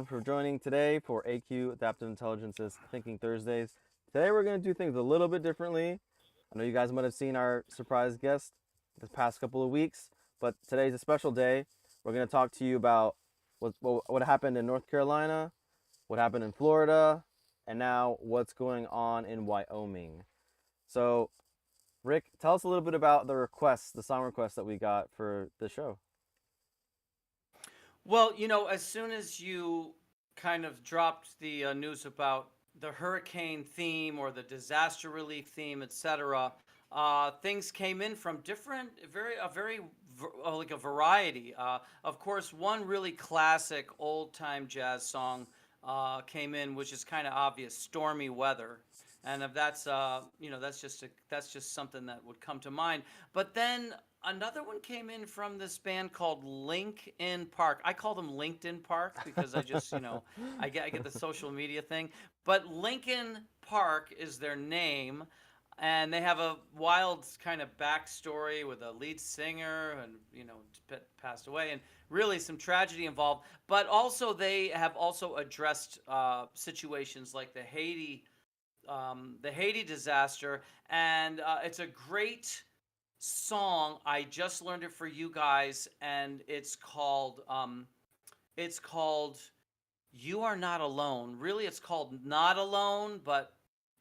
for joining today for AQ Adaptive Intelligence's Thinking Thursdays. Today we're going to do things a little bit differently. I know you guys might have seen our surprise guest this past couple of weeks, but today's a special day. We're going to talk to you about what happened in North Carolina, what happened in Florida, and now what's going on in Wyoming. So, Rick, tell us a little bit about the song requests that we got for the show. Well, as soon as you kind of dropped the news about the hurricane theme or the disaster relief theme, etc., things came in from different, like a variety. Of course, one really classic old-time jazz song came in, which is kind of obvious, "Stormy Weather," and if that's that's just something that would come to mind. But then another one came in from this band called Linkin Park. I call them LinkedIn Park because I just, I get the social media thing. But Linkin Park is their name, and they have a wild kind of backstory with a lead singer and, passed away, and really some tragedy involved. But also they have also addressed situations like the Haiti disaster, and it's a great song. I just learned it for you guys, and it's called "You Are Not Alone." Really, it's called "Not Alone," but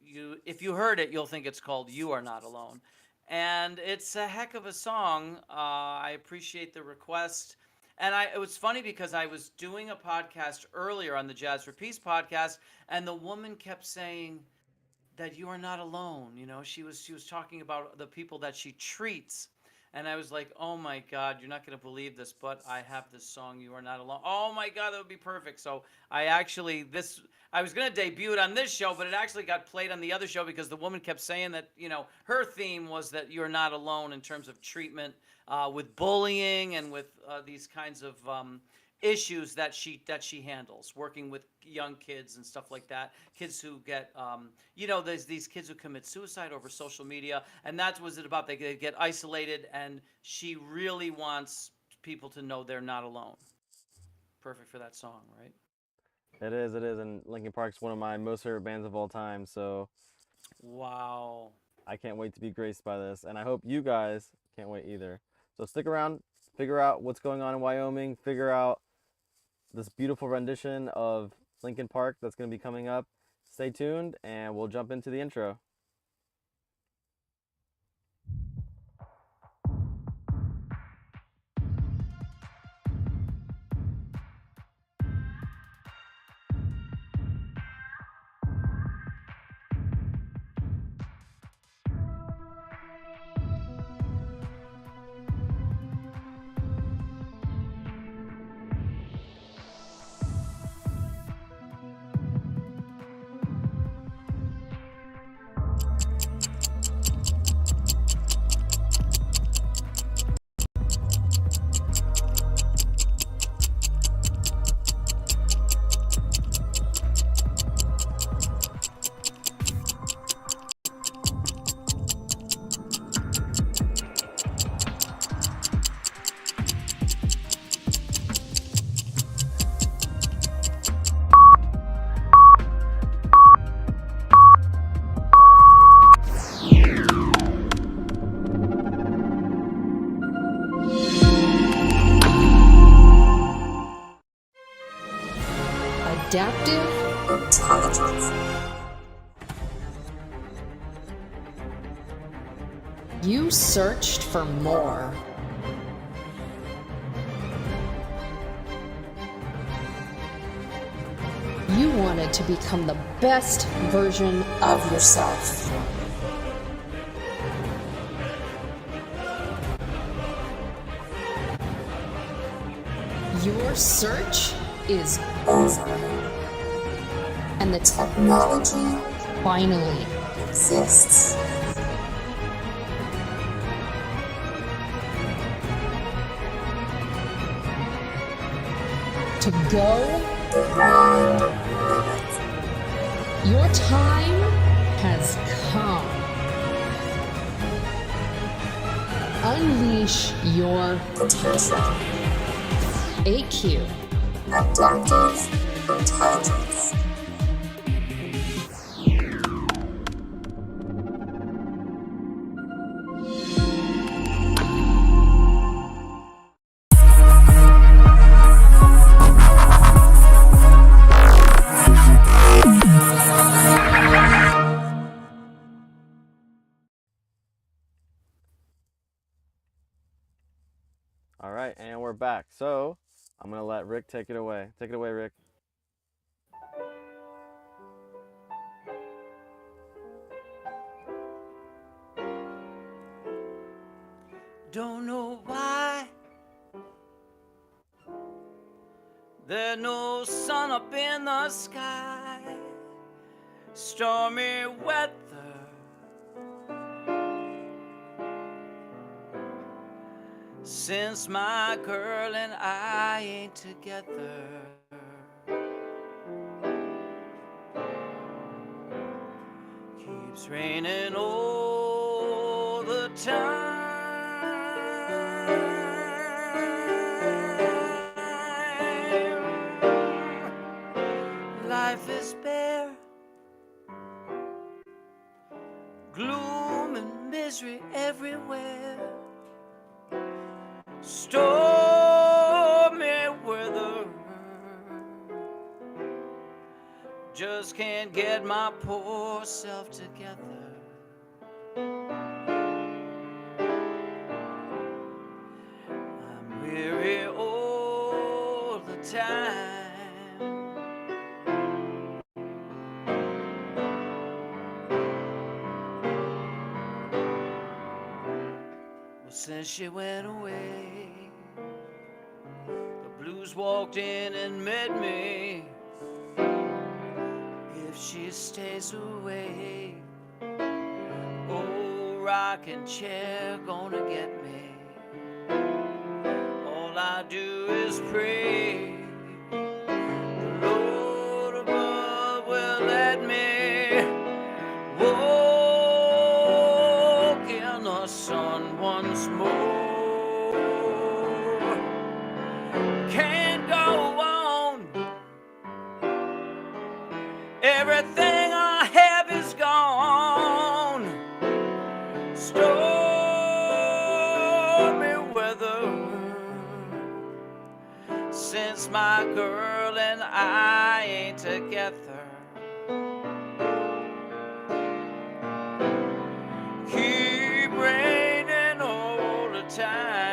if you heard it, you'll think it's called "You Are Not Alone," and it's a heck of a song. I appreciate the request. And it was funny because I was doing a podcast earlier on the Jazz for Peace podcast, and the woman kept saying that you are not alone. She was talking about the people that she treats, and I was like, oh my God, you're not going to believe this, but I have this song, "You Are Not Alone." Oh my God, that would be perfect. So I was going to debut it on this show, but it actually got played on the other show because the woman kept saying that, her theme was that you're not alone in terms of treatment with bullying and with these kinds of issues that she handles, working with young kids and stuff like that. Kids who get, there's these kids who commit suicide over social media, and that's what it's about. They get isolated, and she really wants people to know they're not alone. Perfect for that song, right? It is, and Linkin Park's one of my most favorite bands of all time, so wow. I can't wait to be graced by this, and I hope you guys can't wait either. So stick around, figure out what's going on in Wyoming, figure out this beautiful rendition of Linkin Park that's going to be coming up. Stay tuned, and we'll jump into the intro. Adaptive intelligence. You searched for more. You wanted to become the best version of yourself. Your search is over, and the technology finally exists. To go beyond limits. Your time has come. Unleash your potential. AQ. Adaptive right, and we're back. So I'm gonna let Rick take it away. Take it away, Rick. Don't know why there's no sun up in the sky. Stormy weather. Since my girl and I ain't together. Keeps raining all the time. Life is bare, gloom and misery everywhere. Stormy weather. Just can't get my poor self together. I'm weary all the time. Well, since she went away, the blues walked in and met me. If she stays away, old rocking chair gonna get me. All I do is pray the Lord above will let me walk in the sun once more. Can't go on. Everything I have is gone. Stormy weather. Since my girl and I ain't together. Keep raining all the time.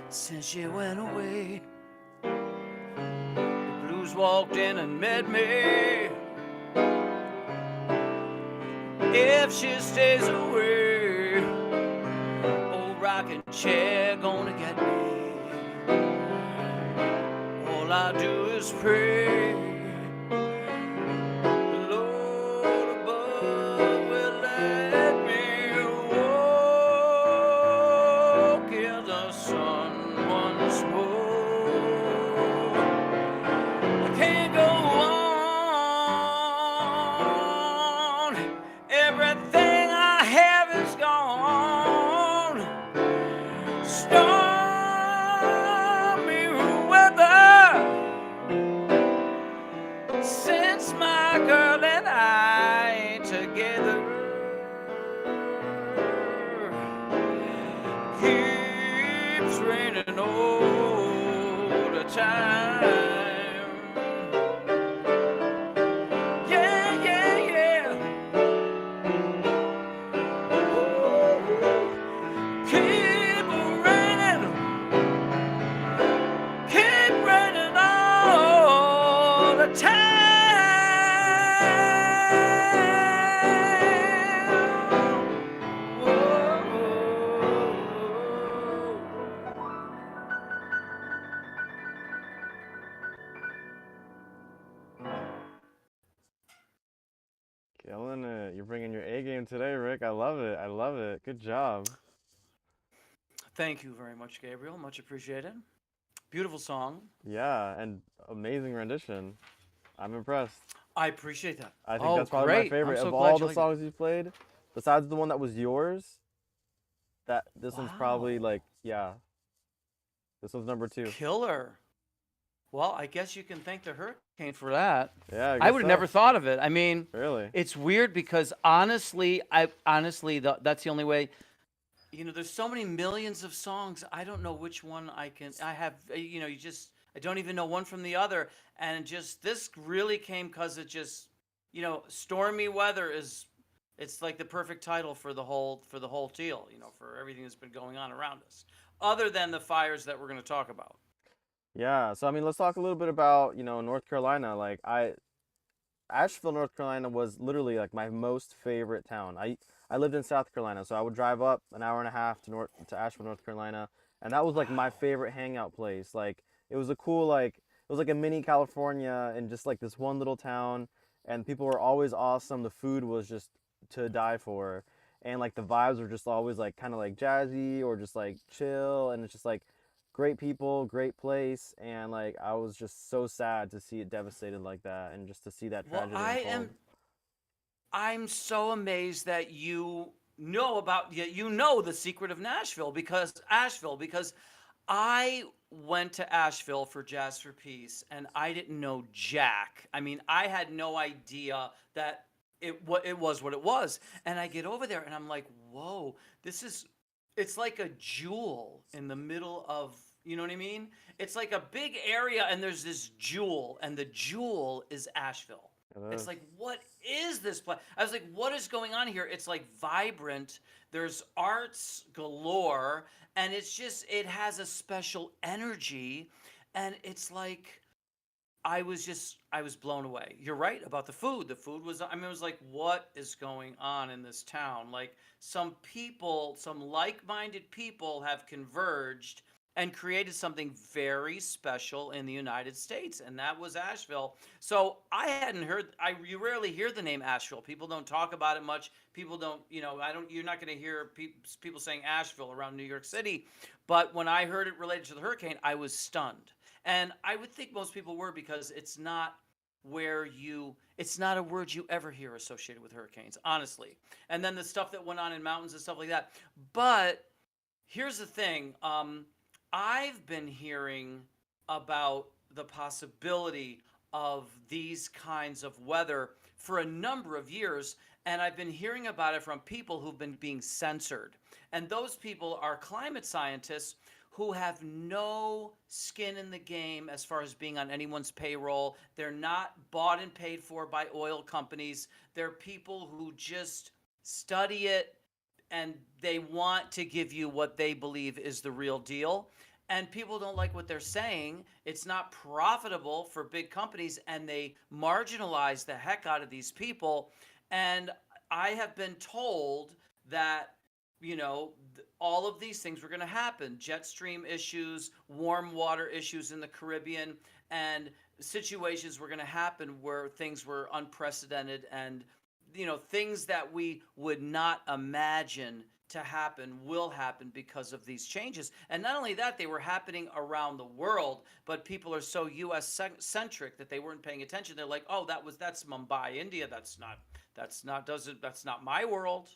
Since she went away, the blues walked in and met me. If she stays away, old rocking chair gonna get me. All I do is pray the Lord above will let me walk in the sun once more. I can't go on. Everything I have is gone. Stormy weather. Since my girl and I ain't together. Keeps raining all the time. Killing it. You're bringing your A game today, Rick. I love it. I love it. Good job. Thank you very much, Gabriel. Much appreciated. Beautiful song. Yeah, and amazing rendition. I'm impressed. I appreciate that. I think Oh, that's probably my great. I'm favorite so of glad all you the like it. songs you played. Besides the one that was yours, that this one's probably Wow. like, yeah, this one's number 2. Killer. Well, I guess you can thank the hurricane for that. Yeah, I I guess would have so. never thought of it. I mean, Really? it's weird because that's the only way. There's so many millions of songs. I don't know which one I have, I don't even know one from the other. And just this really came because it just, stormy weather it's like the perfect title for the whole deal, for everything that's been going on around us, other than the fires that we're going to talk about. Yeah. So I mean, let's talk a little bit about, North Carolina. Asheville, North Carolina was literally like my most favorite town. I lived in South Carolina, so I would drive up an hour and a half to Asheville, North Carolina, and that was like my Wow. favorite hangout place. Like it was a cool like it was like a mini California and just like this one little town, and people were always awesome. The food was just to die for, and like the vibes were just always like kind of like jazzy or just like chill, and it's just like great people, great place, and like I was just so sad to see it devastated like that and just to see that Well, tragedy unfold. I'm so amazed that you know the secret of Asheville because I went to Asheville for Jazz for Peace and I didn't know jack. I mean, I had no idea that it was what it was. And I get over there and I'm like, "Whoa, it's like a jewel in the middle of, you know what I mean? It's like a big area and there's this jewel and the jewel is Asheville. It It's is. like, what is this place? I was like, what is going on here? It's like vibrant. There's arts galore, and it has a special energy. And it's like, I was blown away. You're right about the food. The food was, I mean, it was like, what is going on in this town? Like, some like minded people have converged and created something very special in the United States, and that was Asheville. So you rarely hear the name Asheville. People don't talk about it much. People don't, you're not going to hear people saying Asheville around New York City. But when I heard it related to the hurricane, I was stunned. And I would think most people were because it's not a word you ever hear associated with hurricanes, honestly. And then the stuff that went on in mountains and stuff like that. But here's the thing. I've been hearing about the possibility of these kinds of weather for a number of years, and I've been hearing about it from people who've been being censored. And those people are climate scientists who have no skin in the game as far as being on anyone's payroll. They're not bought and paid for by oil companies. They're people who just study it and they want to give you what they believe is the real deal. And people don't like what they're saying. It's not profitable for big companies, and they marginalize the heck out of these people. And I have been told that, all of these things were going to happen: jet stream issues, warm water issues in the Caribbean, and situations were going to happen where things were unprecedented and things that we would not imagine to happen will happen because of these changes. And not only that, they were happening around the world, but people are so US centric that they weren't paying attention. They're like, "Oh, that's Mumbai, India. That's not my world,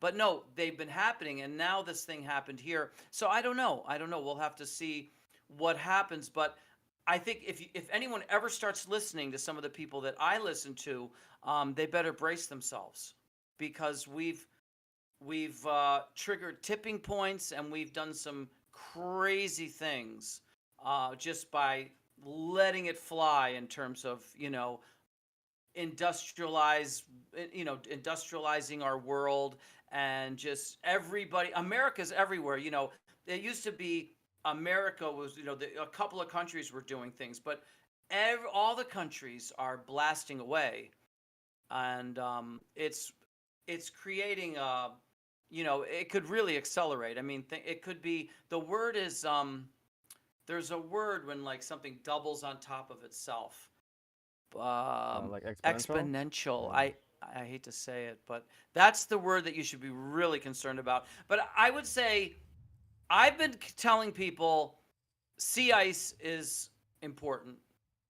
But no, they've been happening, and now this thing happened here. So I don't know. We'll have to see what happens, but I think if anyone ever starts listening to some of the people that I listen to, they better brace themselves because we've triggered tipping points and we've done some crazy things just by letting it fly in terms of industrializing our world, and just America's everywhere. It used to be America was, a couple of countries were doing things, but all the countries are blasting away, and it's creating a, it could really accelerate. I mean, it could be, the word is, there's a word when like something doubles on top of itself. Like exponential. Exponential. Yeah. I hate to say it, but that's the word that you should be really concerned about. But I would say, I've been telling people sea ice is important.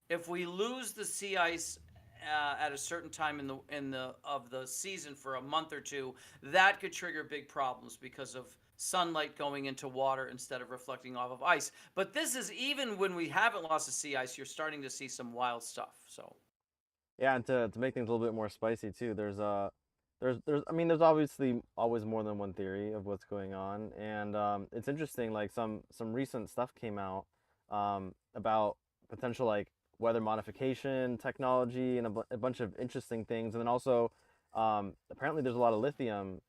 If we lose the sea ice at a certain time in the season for a month or two, that could trigger big problems because of sunlight going into water instead of reflecting off of ice. But this is even when we haven't lost the sea ice, you're starting to see some wild stuff. So Yeah, and to make things a little bit more spicy too, there's I mean there's obviously always more than one theory of what's going on, and it's interesting. Like some recent stuff came out about potential like weather modification technology and a bunch of interesting things, and then also apparently there's a lot of lithium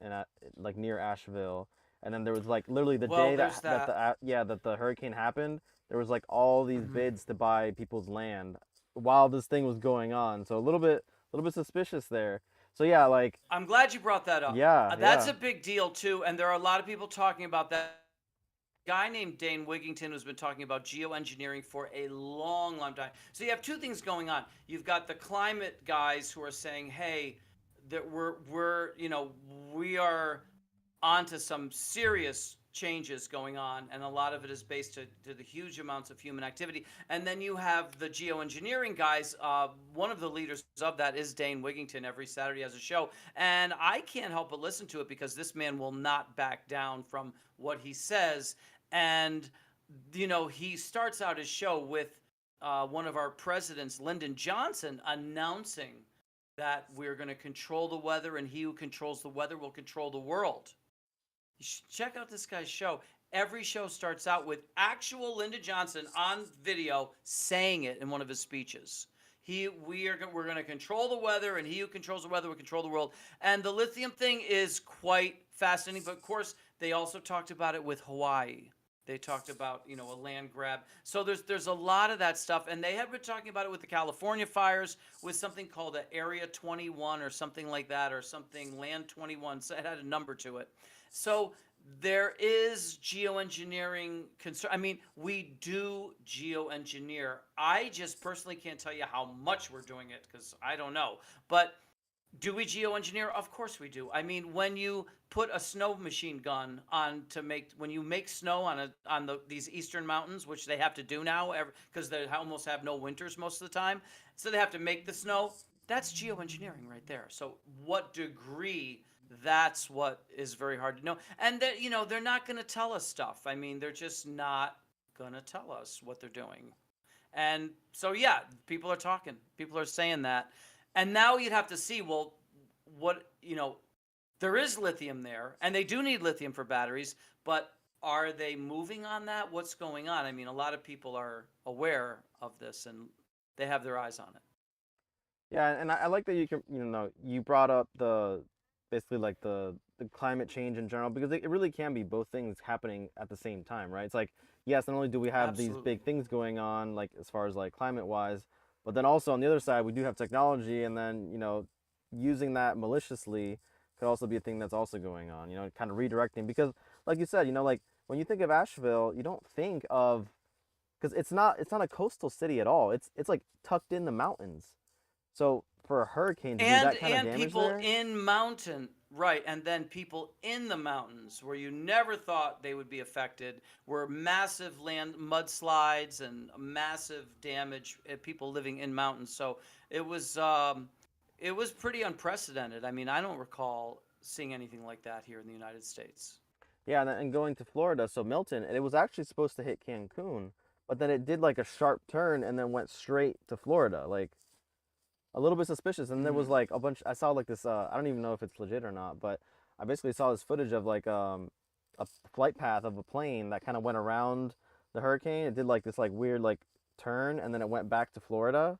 like near Asheville, and then there was like literally the well, day there's that that. that the hurricane happened, there was like all these Mhm. bids to buy people's land while this thing was going on. So a little bit suspicious there. So yeah, like I'm glad you brought that up. yeah, That's yeah. a big deal too, and there are a lot of people talking about that. Guy named Dane Wigington who's been talking about geoengineering for a long, long time. So you have two things going on. You've got the climate guys who are saying, "Hey, that we are onto some serious changes going on, and a lot of it is based to the huge amounts of human activity." And then you have the geoengineering guys. One of the leaders of that is Dane Wigington. Every Saturday has a show, and I can't help but listen to it because this man will not back down from what he says. And he starts out his show with one of our presidents, Lyndon Johnson, announcing that we're going to control the weather, and he who controls the weather will control the world. You should check out this guy's show. Every show starts out with actual Lyndon Johnson on video saying it in one of his speeches. We're going to control the weather, and he who controls the weather will control the world. And the lithium thing is quite fascinating. But of course, they also talked about it with Hawaii. They talked about a land grab. So there's a lot of that stuff, and they have been talking about it with the California fires, with something called a Area 21 or something like that, or something Land 21. So it had a number to it. So there is geoengineering concern. I mean, we do geoengineer. I just personally can't tell you how much we're doing it because I don't know. But do we geoengineer? Of course we do. I mean, when you put a snow machine gun on when you make snow on these eastern mountains, which they have to do now because they almost have no winters most of the time, so they have to make the snow. That's geoengineering right there. So what degree? That's what is very hard to know. And that they're not going to tell us stuff. I mean, they're just not going to tell us what they're doing. And so, yeah, people are talking. People are saying that. And now you'd have to see, well, there is lithium there, and they do need lithium for batteries, but are they moving on that? What's going on? I mean, a lot of people are aware of this and they have their eyes on it. Yeah, and I like that you brought up the basically like the climate change in general, because it really can be both things happening at the same time, right? It's like, yes, not only do we have these Absolutely. big things going on like as far as like climate wise, but then also on the other side we do have technology, and then using that maliciously could also be a thing that's also going on, kind of redirecting, because like you said, like when you think of Asheville, you don't think of, because it's not a coastal city at all. It's like tucked in the mountains. So for a hurricane to do and that kind of and damage people there, in mountain, right, and then people in the mountains where you never thought they would be affected, were massive land mudslides and massive damage, people living in mountains. So it was it was pretty unprecedented. I mean, I don't recall seeing anything like that here in the United States. yeah, and going to Florida, so Milton, and it was actually supposed to hit Cancun, but then it did like a sharp turn and then went straight to Florida, like a little bit suspicious. And there was Hmm. like a bunch. I saw like this. I don't even know if it's legit or not, but I basically saw this footage of like a flight path of a plane that kind of went around the hurricane. It did like this like weird like turn, and then it went back to Florida.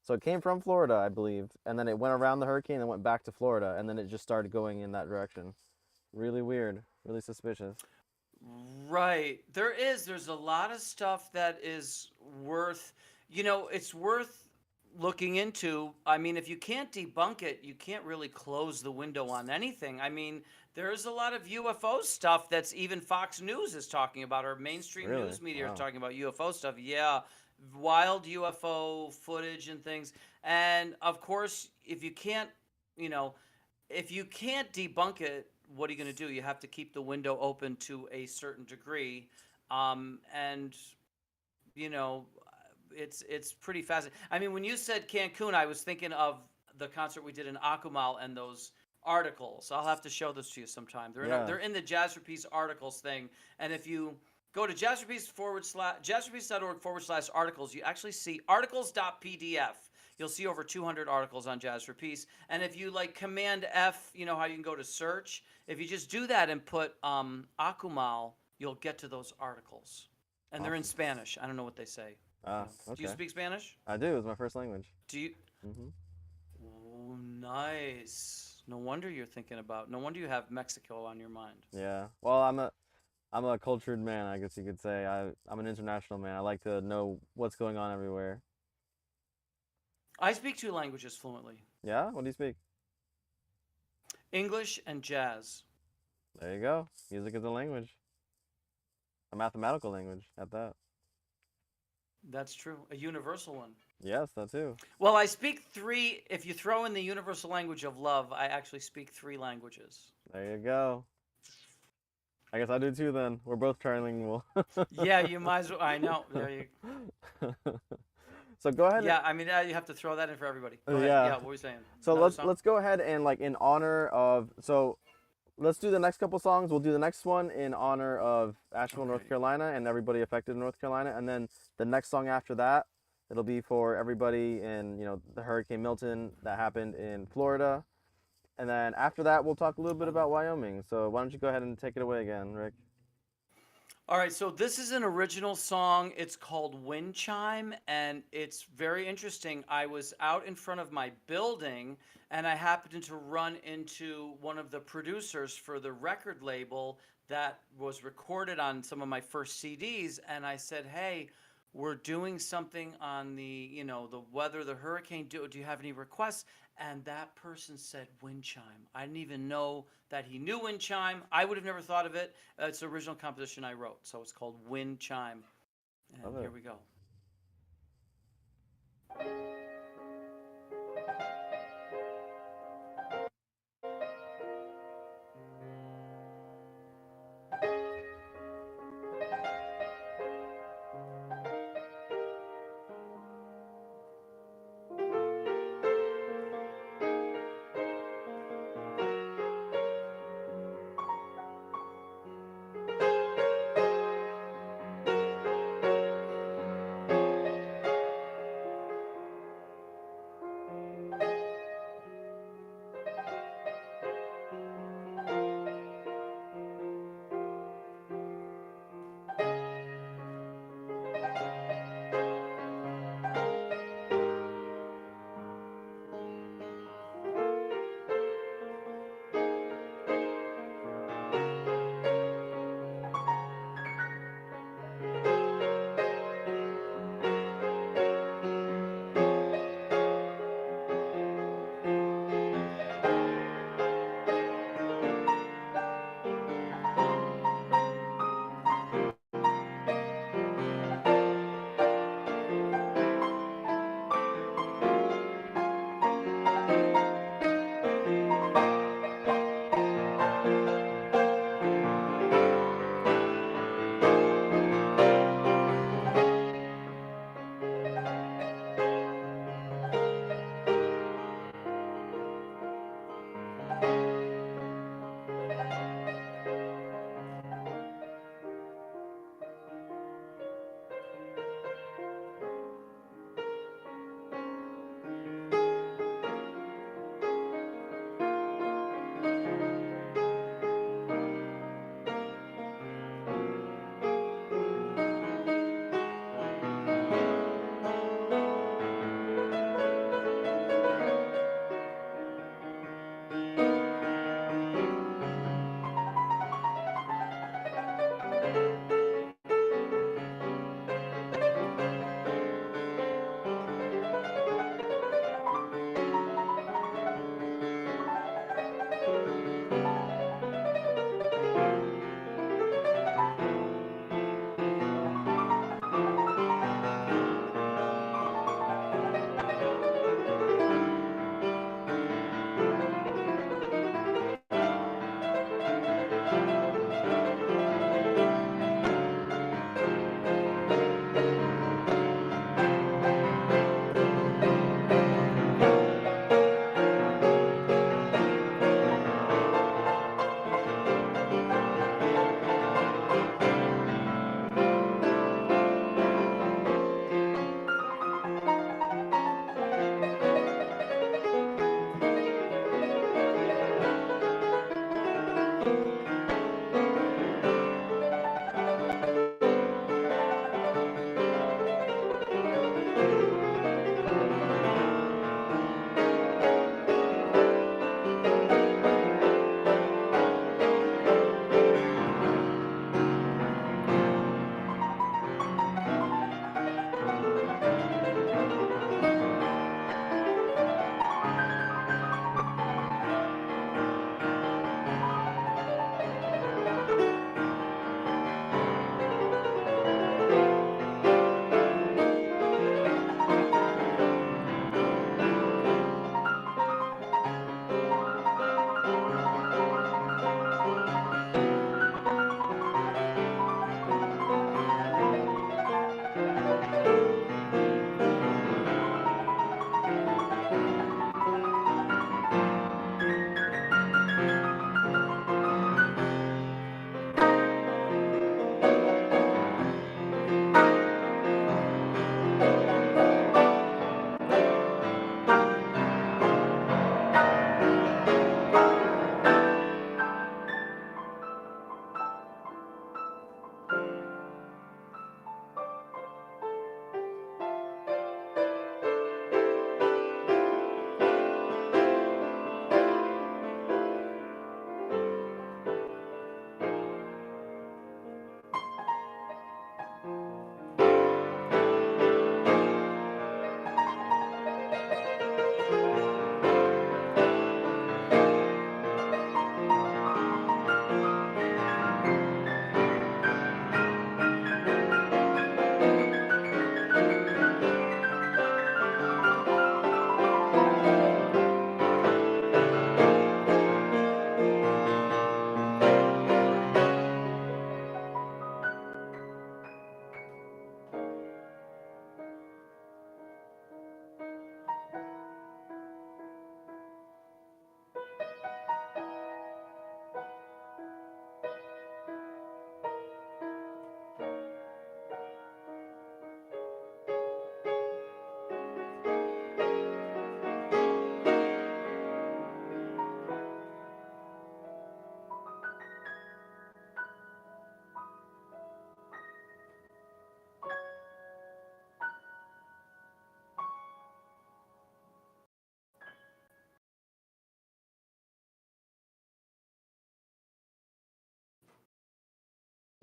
So it came from Florida, I believe, and then it went around the hurricane and went back to Florida, and then it just started going in that direction. Really weird, really suspicious. Right. There's a lot of stuff that is worth. It's worth looking into. I mean, if you can't debunk it, you can't really close the window on anything. I mean, there's a lot of UFO stuff that's even Fox News is talking about, or mainstream Really? news media are Wow. talking about UFO stuff. Yeah, wild UFO footage and things. And of course, you know, if you can't debunk it, what are you going to do? You have to keep the window open to a certain degree. And you know, it's pretty fascinating. I mean, when you said Cancun, I was thinking of the concert we did in Akumal and those articles. I'll have to show this to you sometime. Yeah. They're in the Jazz for Peace articles thing, and if you go to jazzforpeace.org/articles, you actually see articles.pdf. You'll see over 200 articles on Jazz for Peace. And if you like Command F, you know how you can go to search. If you just do that and put Akumal, you'll get to those articles. And they're in Awesome. Spanish. I don't know what they say. Ah, Do you okay. speak Spanish? I do. It's my first language. Do you? Hmm. Oh, nice. No wonder you're thinking about. No wonder you have Mexico on your mind. Yeah. Well, I'm a cultured man, I guess you could say. I'm an international man. I like to know what's going on everywhere. I speak 2 languages fluently: Yeah? What do you speak? English and jazz. There you go. Music is a language. A mathematical language at that. That's true. A universal one. Yes, that too. Well, I speak 3. If you throw in the universal language of love, I actually speak 3 languages. There you go. I guess I do too then. We're both trilingual. Yeah, you might as well. I know. There you. So go ahead. Yeah, I mean, you have to throw that in for everybody. Go ahead. Yeah. Yeah, what were you saying? So Another let's song? let's go ahead and like in honor of let's do the next couple songs. We'll do the next one in honor of Asheville, North Okay. Carolina, and everybody affected in North Carolina, and then the next song after that, it'll be for everybody in the Hurricane Milton that happened in Florida, and then after that we'll talk a little bit about Wyoming. So why don't you go ahead and take it away again, Rick? All right, so this is an original song. It's called Wind Chime, and it's very interesting. I was out in front of my building, and I happened to run into one of the producers for the record label that was recorded on some of my first CDs, and I said, "Hey, we're doing something on the weather, the hurricane. Do you have any requests?" And that person said Wind Chime. I didn't even know that he knew Wind Chime. I would have never thought of it. It's an original composition I wrote, so it's called Wind Chime. And Love it. here we go.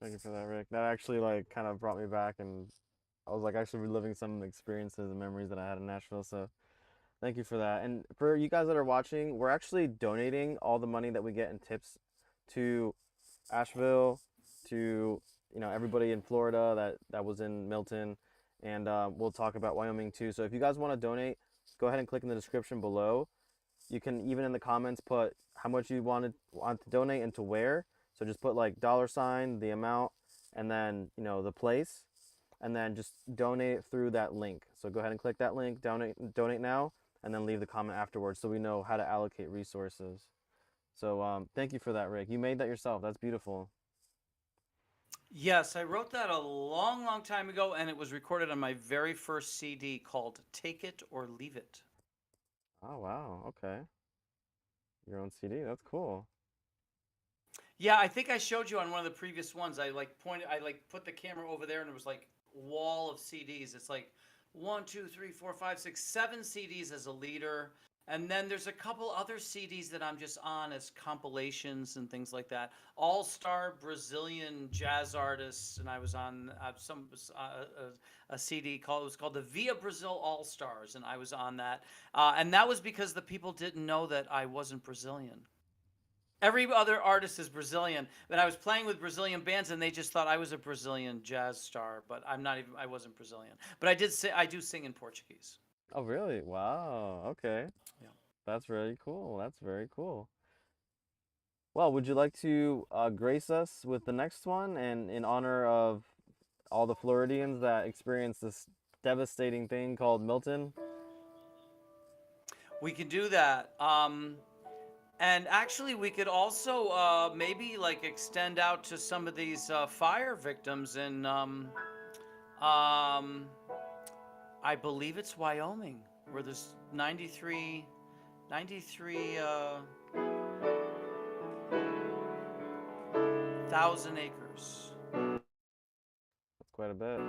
Thank you for that, Rick. That actually like kind of brought me back, and I was like actually reliving some experiences and memories that I had in Nashville. So thank you for that. And for you guys that are watching, we're actually donating all the money that we get in tips to Asheville, to everybody in Florida that was in Milton, and we'll talk about Wyoming too. So if you guys want to donate, go ahead and click in the description below. You can even in the comments put how much you want to donate and to where. So just put like $, the amount, and then the place, and then just donate through that link. So go ahead and click that link, donate now, and then leave the comment afterwards so we know how to allocate resources. So thank you for that, Rick. You made that yourself. That's beautiful. Yes, I wrote that a long, long time ago, and it was recorded on my very first CD called Take It or Leave It. Oh wow, okay. Your own CD. That's cool. Yeah, I think I showed you on one of the previous ones. I put the camera over there, and it was like wall of CDs. It's like 1, 2, 3, 4, 5, 6, 7 CDs as a leader. And then there's a couple other CDs that I'm just on as compilations and things like that. All-star Brazilian jazz artists, and I was on a CD called, it was called the Via Brazil All Stars, and I was on that. And that was because the people didn't know that I wasn't Brazilian. Every other artist is Brazilian, but I was playing with Brazilian bands, and they just thought I was a Brazilian jazz star. But I wasn't Brazilian. But I do sing in Portuguese. Oh really? Wow. Okay. Yeah. That's very cool. That's very cool. Well, would you like to grace us with the next one, and in honor of all the Floridians that experienced this devastating thing called Milton? We can do that. And actually, we could also maybe like extend out to some of these fire victims in, I believe it's Wyoming, where there's 93,000 acres. That's quite a bit.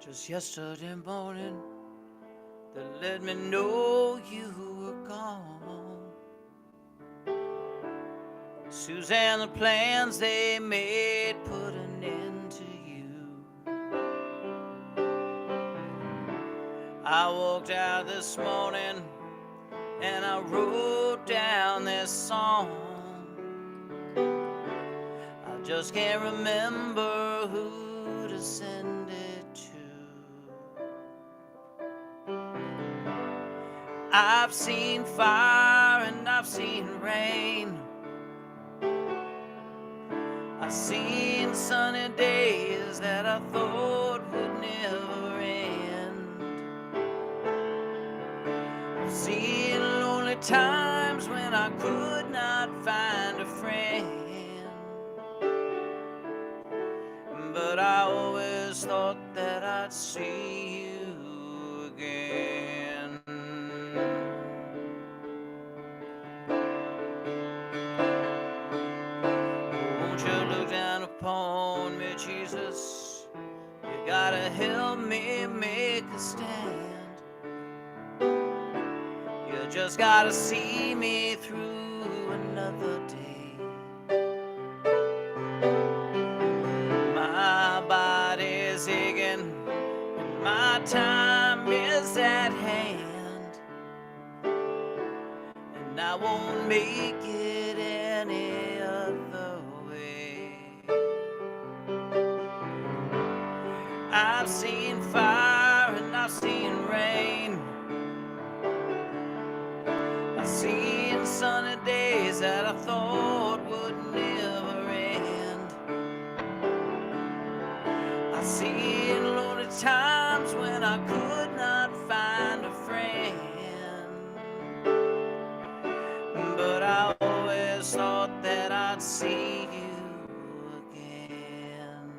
Just yesterday morning, they let me know you were gone. Suzanne, the plans they made put an end to you. I walked out this morning and I wrote down this song. I just can't remember who to send it to. I've seen fire and I've seen rain. I've seen sunny days that I thought would never end. I've seen lonely times when I could not find a friend. But I always thought that I'd see you again. Won't you look down upon me, Jesus? You gotta help me make a stand. You just gotta see me through another day. My body's aching and my time is at hand, and I won't make it any other way. I've seen fire and I've seen rain. I've seen sunny days that I thought would never end. I've seen lonely times when I could not find a friend. But I always thought that I'd see you again.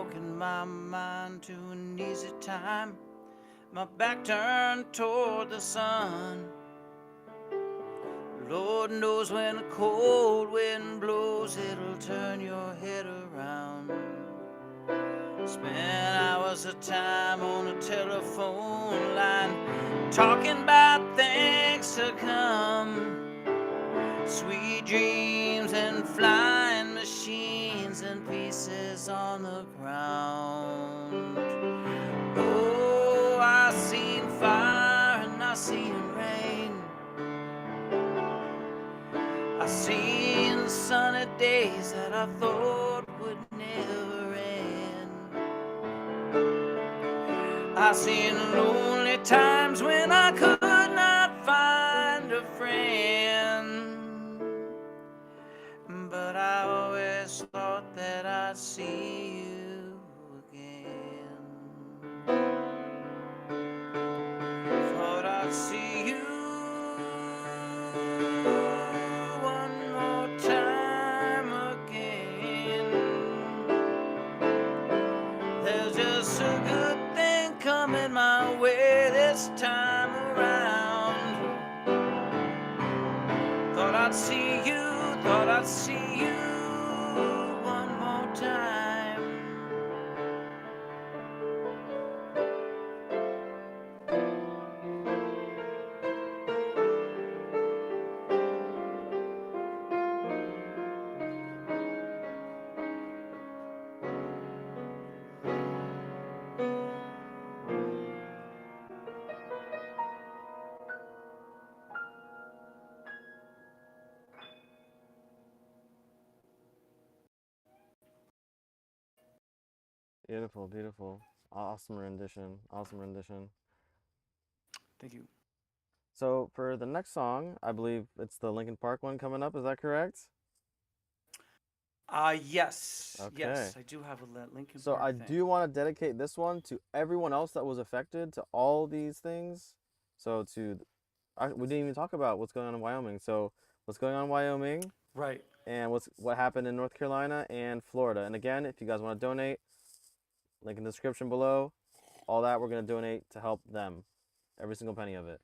walking my mind to an easy time, my back turned toward the sun. Lord knows when a cold wind blows, it'll turn your head around. Spent hours of time on a telephone line, talking about things to come. Sweet dreams and flying machines and pieces on the ground. Oh, I seen fire and I seen rain. I seen sunny days that I thought would never end. I seen lonely times when I could not find a friend. But I always thought that I'd see you again. Thought I'd see you one more time again. There's just a good thing coming my way this time around. Thought I'd see you, thought I'd see you one more time. Beautiful, beautiful. Awesome rendition. Awesome rendition. Thank you. So for the next song, I believe it's the Linkin Park one coming up. Is that correct? Yes. Okay. Yes, I do have a Linkin So Park I thing. do want to dedicate this one to everyone else that was affected, to all these things. So we didn't even talk about what's going on in Wyoming. So what's going on in Wyoming Right. and what happened in North Carolina and Florida. And again, if you guys want to donate, link in the description below. All that we're going to donate to help them. Every single penny of it.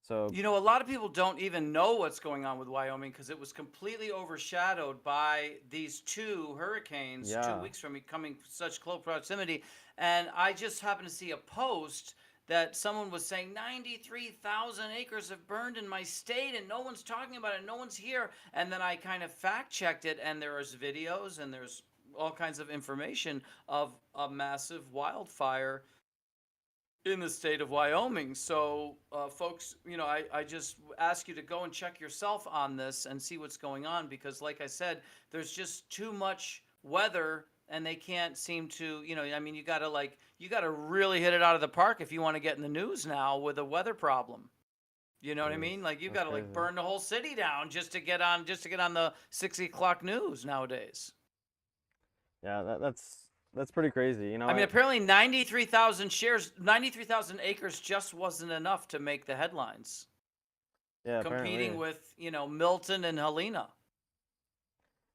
So You know, a lot of people don't even know what's going on with Wyoming because it was completely overshadowed by these two hurricanes 2 yeah. weeks from me coming such close proximity. And I just happened to see a post that someone was saying 93,000 acres have burned in my state and no one's talking about it. No one's here. And then I kind of fact checked it, and there's videos and there's all kinds of information of a massive wildfire in the state of Wyoming. So, folks, you know, I just ask you to go and check yourself on this and see what's going on because, like I said, there's just too much weather and they can't seem to, you know, I mean, you got to really hit it out of the park if you want to get in the news now with a weather problem. You know what I mean? Like you've got to like burn the whole city down just to get on the 6 o'clock news nowadays. Yeah, that's pretty crazy. You know, I mean, apparently 93,000 acres just wasn't enough to make the headlines. yeah, Competing apparently. with, Milton and Helena.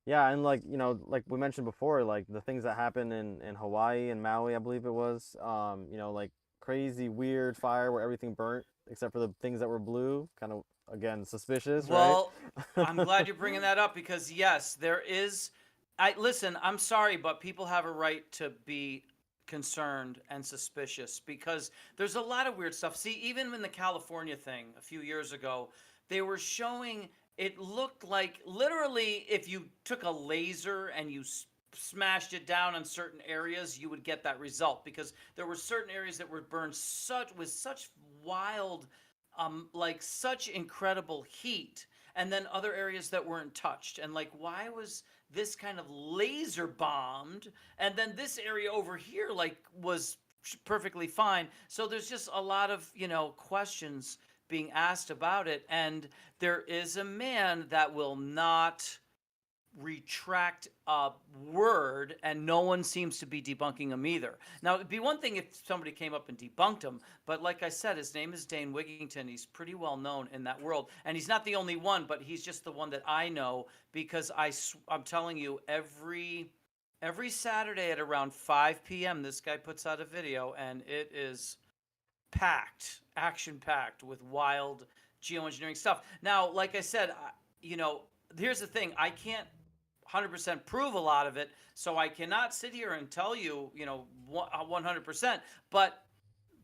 Yeah, and like, you know, like we mentioned before, like the things that happened in Hawaii and Maui, I believe it was, you know, like crazy weird fire where everything burnt except for the things that were blue, kind of again suspicious, right? Well, I'm glad you're bringing that up because yes, there is. Listen, I'm sorry, but people have a right to be concerned and suspicious because there's a lot of weird stuff. See, even in the California thing a few years ago, they were showing it looked like literally if you took a laser and you smashed it down on certain areas, you would get that result because there were certain areas that were burned with such wild, like such incredible heat, and then other areas that weren't touched. And like, why was this kind of laser bombed, and then this area over here like was perfectly fine? So there's just a lot of questions being asked about it, and there is a man that will not retract a word, and no one seems to be debunking him either. Now, it'd be one thing if somebody came up and debunked him, but like I said, his name is Dane Wigington. He's pretty well known in that world, and he's not the only one, but he's just the one that I know because I'm telling you, every Every Saturday at around 5 p.m., this guy puts out a video, and it is packed, action packed with wild geoengineering stuff. Now, like I said, here's the thing: I can't 100% prove a lot of it, so I cannot sit here and tell you, 100%. But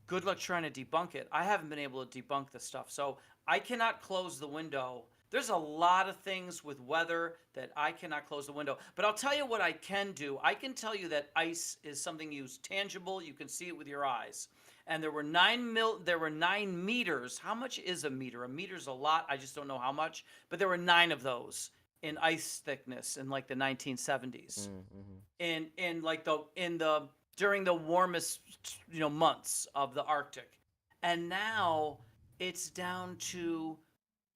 good luck trying to debunk it. I haven't been able to debunk this stuff, so I cannot close the window. There's a lot of things with weather that I cannot close the window. But I'll tell you what I can do. I can tell you that ice is something used tangible. You can see it with your eyes. And there were 9 meters. How much is a meter? A meter's a lot. I just don't know how much. But there were 9 of those in ice thickness in like the 1970s. During the warmest months of the Arctic. And now it's down to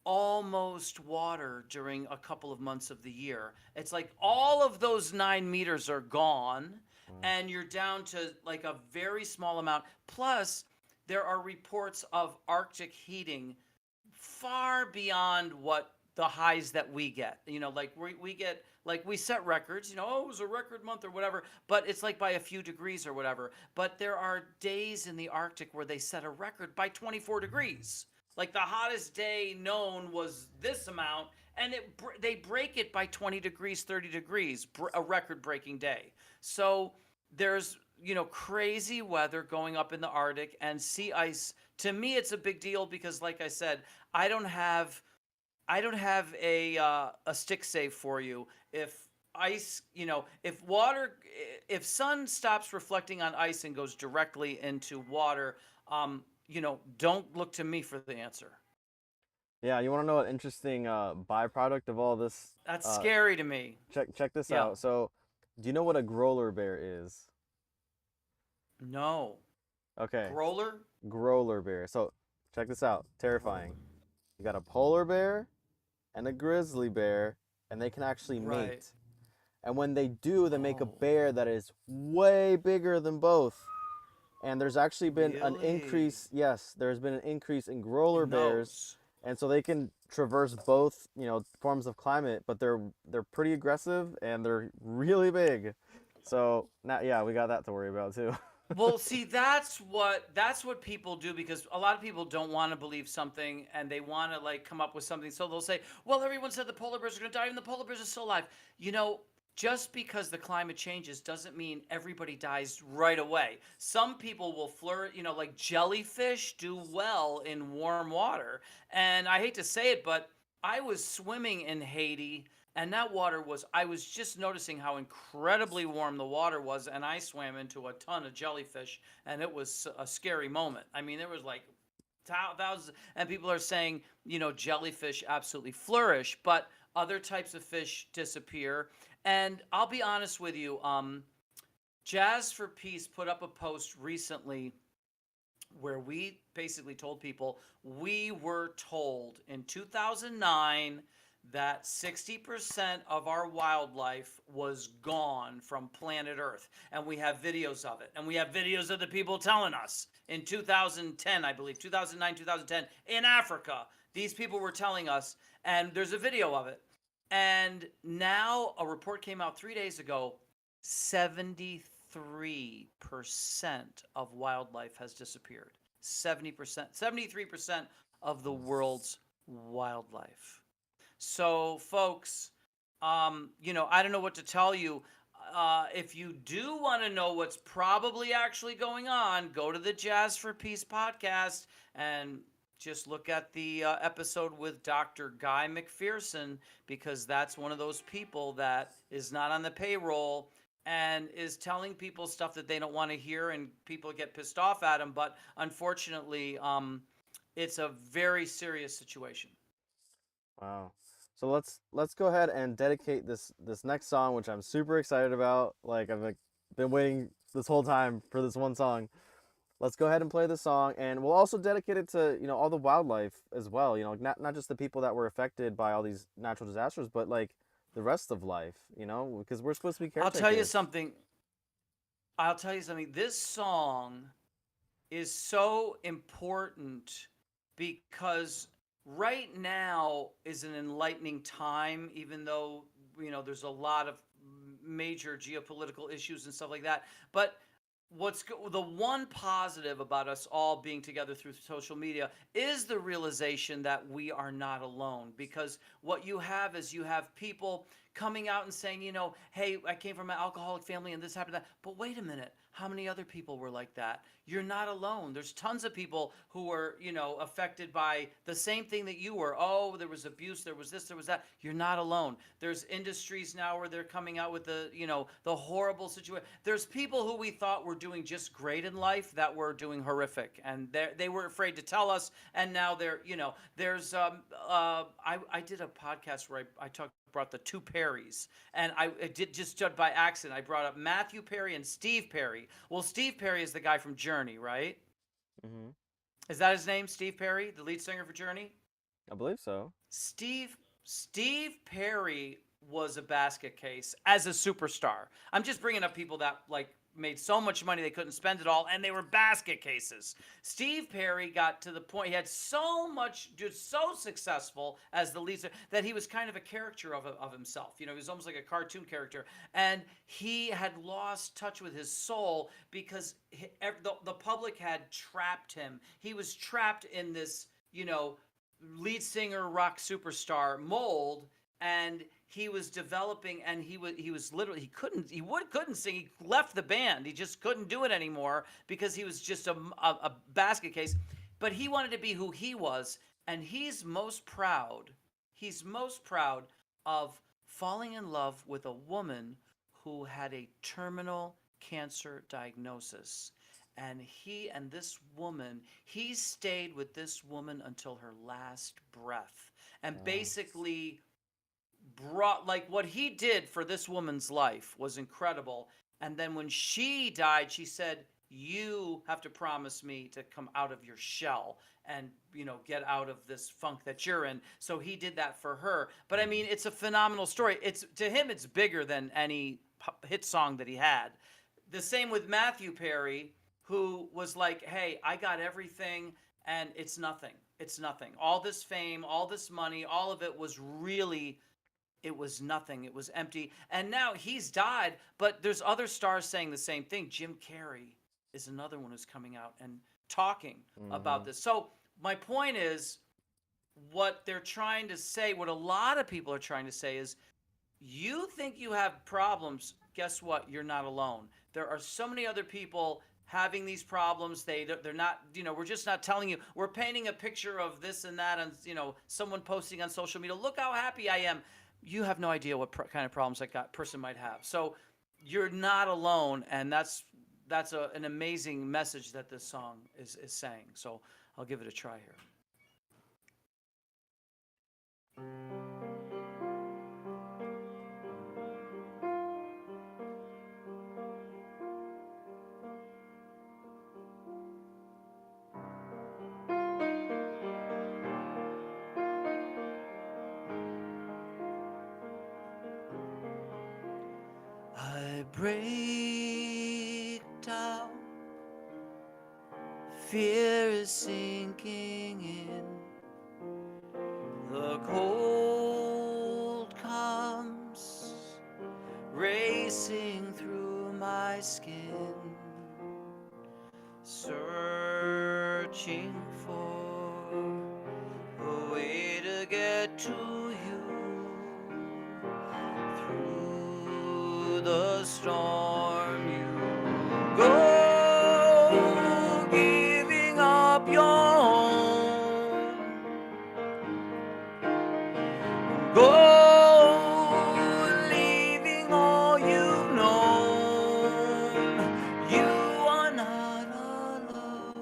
almost water during a couple of months of the year. It's like all of those 9 meters are gone, and you're down to like a very small amount. Plus, there are reports of Arctic heating far beyond what the highs that we get. Like we get, like we set records, oh, it was a record month or whatever, but it's like by a few degrees or whatever. But there are days in the Arctic where they set a record by 24 degrees. Like the hottest day known was this amount, and they break it by 20 degrees, 30 degrees, a record-breaking day. So there's, crazy weather going up in the Arctic, and sea ice. To me, it's a big deal because, like I said, I don't have a stick safe for you. If ice, if sun stops reflecting on ice and goes directly into water, don't look to me for the answer. Yeah, you want to know an interesting byproduct of all this? That's scary to me. Check this Yeah. out. So, do you know what a growler bear is? No. Okay. Growler? Growler bear. So, check this out. Terrifying. You got a polar bear and a grizzly bear, and they can actually mate. Right. And when they do, they make a Oh. bear that is way bigger than both. And there's actually been an Really? increase. Yes, there's been an increase in growler In bears, those. and so they can traverse both, forms of climate. But they're pretty aggressive and they're really big. So now, yeah, we got that to worry about too. Well, see, that's what people do, because a lot of people don't want to believe something and they want to like come up with something. So they'll say, "Well, everyone said the polar bears are going to die, and the polar bears are still alive." Just because the climate changes doesn't mean everybody dies right away. Some people will flourish, like jellyfish do well in warm water. And I hate to say it, but I was swimming in Haiti, and that water I was just noticing how incredibly warm the water was, and I swam into a ton of jellyfish, and it was a scary moment. I mean, there was like thousands, and people are saying, jellyfish absolutely flourish, but other types of fish disappear. And I'll be honest with you, Jazz for Peace put up a post recently where we basically told people we were told in 2009 that 60% of our wildlife was gone from planet Earth. And we have videos of it. And we have videos of the people telling us in 2010, I believe, 2009, 2010, in Africa. These people were telling us, and there's a video of it. And now a report came out 3 days ago, 73% of wildlife has disappeared. 73% of the world's wildlife. So, folks, I don't know what to tell you. If you do want to know what's probably actually going on, go to the Jazz for Peace podcast and just look at the episode with Dr. Guy McPherson, because that's one of those people that is not on the payroll and is telling people stuff that they don't want to hear, and people get pissed off at him. But unfortunately, it's a very serious situation. Wow. So let's go ahead and dedicate this next song, which I'm super excited about. Like I've been waiting this whole time for this one song. Let's go ahead and play the song, and we'll also dedicate it to all the wildlife as well. Not just the people that were affected by all these natural disasters, but like the rest of life. Because we're supposed to be caretakers. I'll tell you something. This song is so important because right now is an enlightening time, even though there's a lot of major geopolitical issues and stuff like that. But the one positive about us all being together through social media is the realization that we are not alone, because what you have is you have people coming out and saying, hey, I came from an alcoholic family and this happened, that. But wait a minute, how many other people were like that? You're not alone. There's tons of people who were, affected by the same thing that you were. Oh, there was abuse, there was this, there was that. You're not alone. There's industries now where they're coming out with the horrible situation. There's people who we thought were doing just great in life that were doing horrific, and they were afraid to tell us. And now there's I did a podcast where I brought the two Perrys, and I did just by accident. I brought up Matthew Perry and Steve Perry. Well, Steve Perry is the guy from Journey, right? Mm-hmm. Is that his name, Steve Perry, the lead singer for Journey? I believe so. Steve Perry was a basket case as a superstar. I'm just bringing up people that made so much money they couldn't spend it all, and they were basket cases. Steve Perry got to the point, he had so much, just so successful as the lead singer, that he was kind of a caricature of himself. He was almost like a cartoon character, and he had lost touch with his soul because the public had trapped him. He was trapped in this, lead singer rock superstar mold, and he was developing, and he was literally, he couldn't sing. He left the band. He just couldn't do it anymore because he was just a basket case. But he wanted to be who he was, and he's most proud of falling in love with a woman who had a terminal cancer diagnosis. And he stayed with this woman until her last breath, and basically brought, what he did for this woman's life was incredible. And then when she died, she said, you have to promise me to come out of your shell and get out of this funk that you're in. So he did that for her. But I mean, it's a phenomenal story. To him, it's bigger than any hit song that he had. The same with Matthew Perry, who was like, hey, I got everything, and it's nothing. It's nothing. All this fame, all this money, all of it was really, it was nothing. It was empty. And now he's died, but there's other stars saying the same thing. Jim Carrey is another one who's coming out and talking about this. So my point is, what they're trying to say, what a lot of people are trying to say is, you think you have problems, guess what? You're not alone. There are so many other people having these problems. They're not, we're just not telling you. We're painting a picture of this and that, and someone posting on social media, look how happy I am. You have no idea what kind of problems that person might have. So you're not alone, and that's an amazing message that this song is saying. So I'll give it a try here. I break down, fear is sinking in, the cold comes racing through my skin, searching for a way to get to you through the storm. You go, giving up your home, go, leaving all you've known. You are not alone.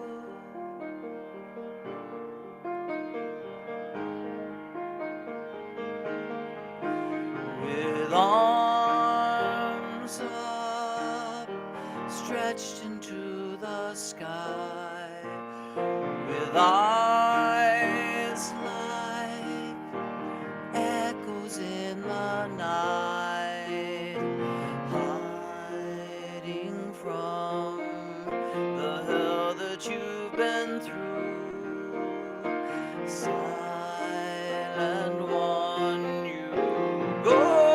With arms up, stretched into the sky, with eyes like echoes in the night, hiding from the hell that you've been through, silent one, you go,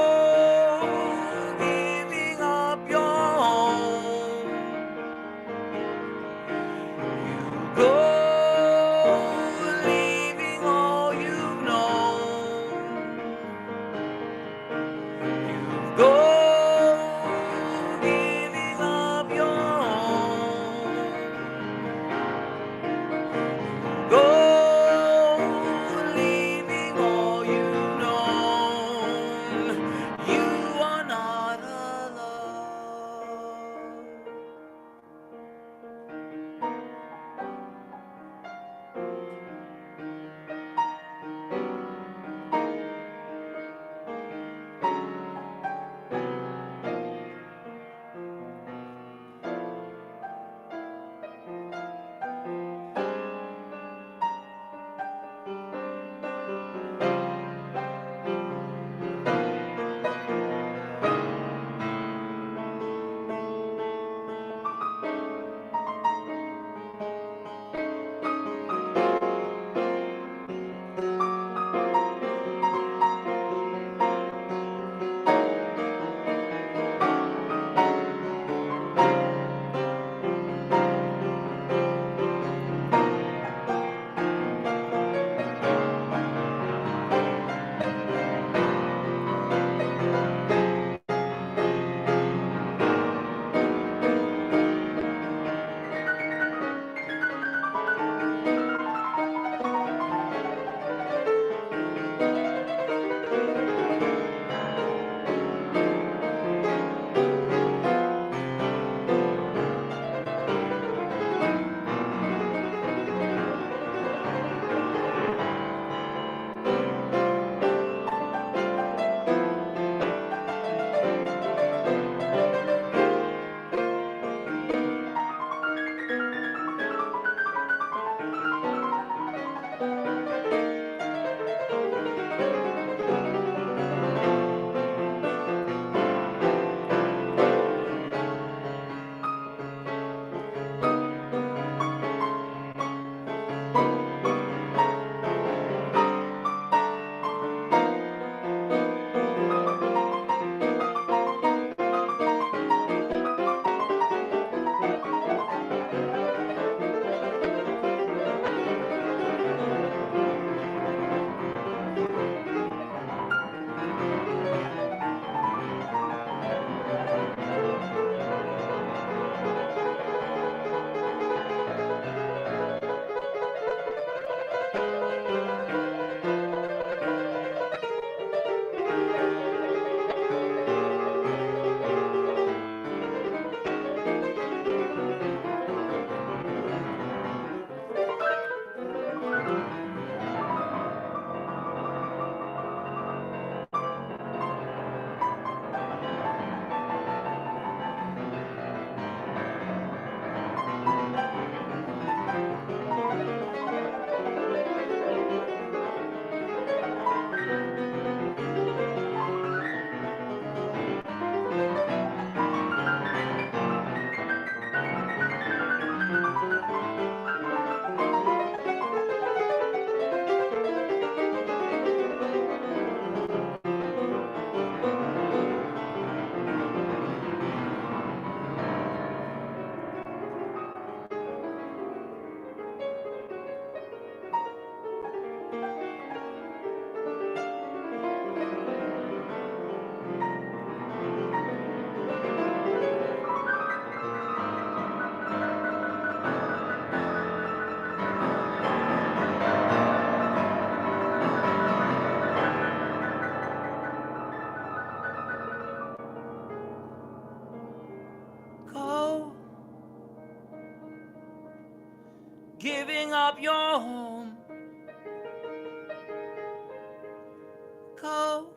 giving up your home. Go,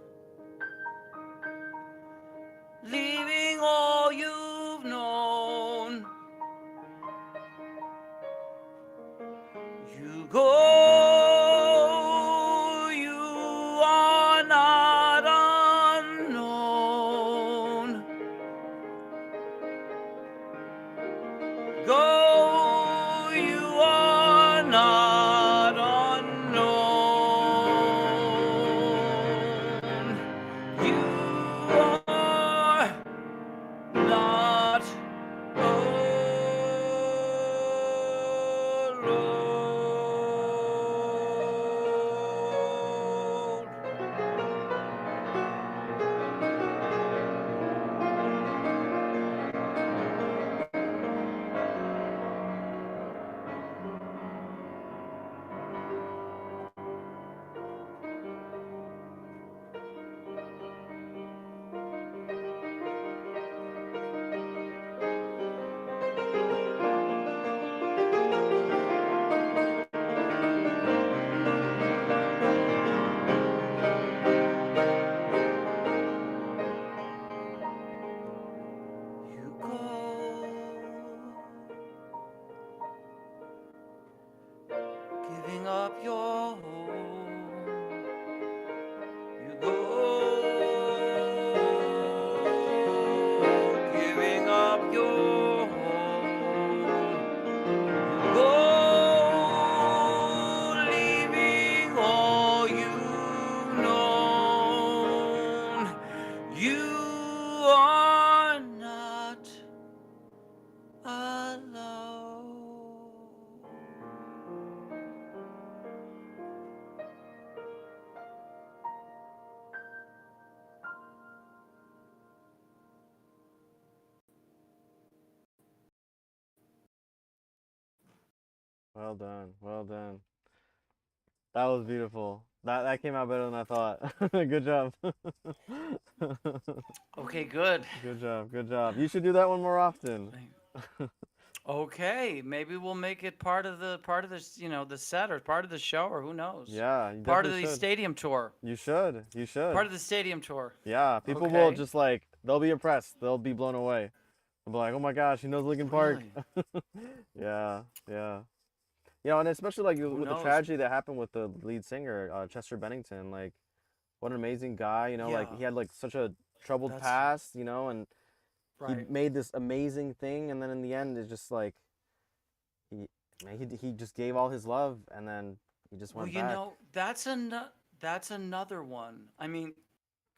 leaving all you've known. You go, you are not unknown. Go, you are not unknown. You are not alone. You go, giving up your home. You go, giving up your home. You go, leaving all you've known. You are not alone. Well done. Well done. That was beautiful. That came out better than I thought. Good job. Okay, good. Good job. Good job. You should do that one more often. Okay, maybe we'll make it part of the the set or part of the show or who knows. Yeah, you Part of definitely the should. stadium tour. You should. You should. Part of the stadium tour. Yeah, people will Okay. just like they'll be impressed. They'll be blown away. They'll be like, "Oh my gosh, he knows Linkin Park." Really? Yeah, yeah. You know, and especially like Who with the knows? tragedy that happened with the lead singer, Chester Bennington. Like, what an amazing guy. You know, like Yeah. he had like such a troubled That's past. You know, and he right. made this amazing thing, and then in the end, it's just like he, man, he just gave all his love, and then he just Well, went you back. know, that's another one. I mean,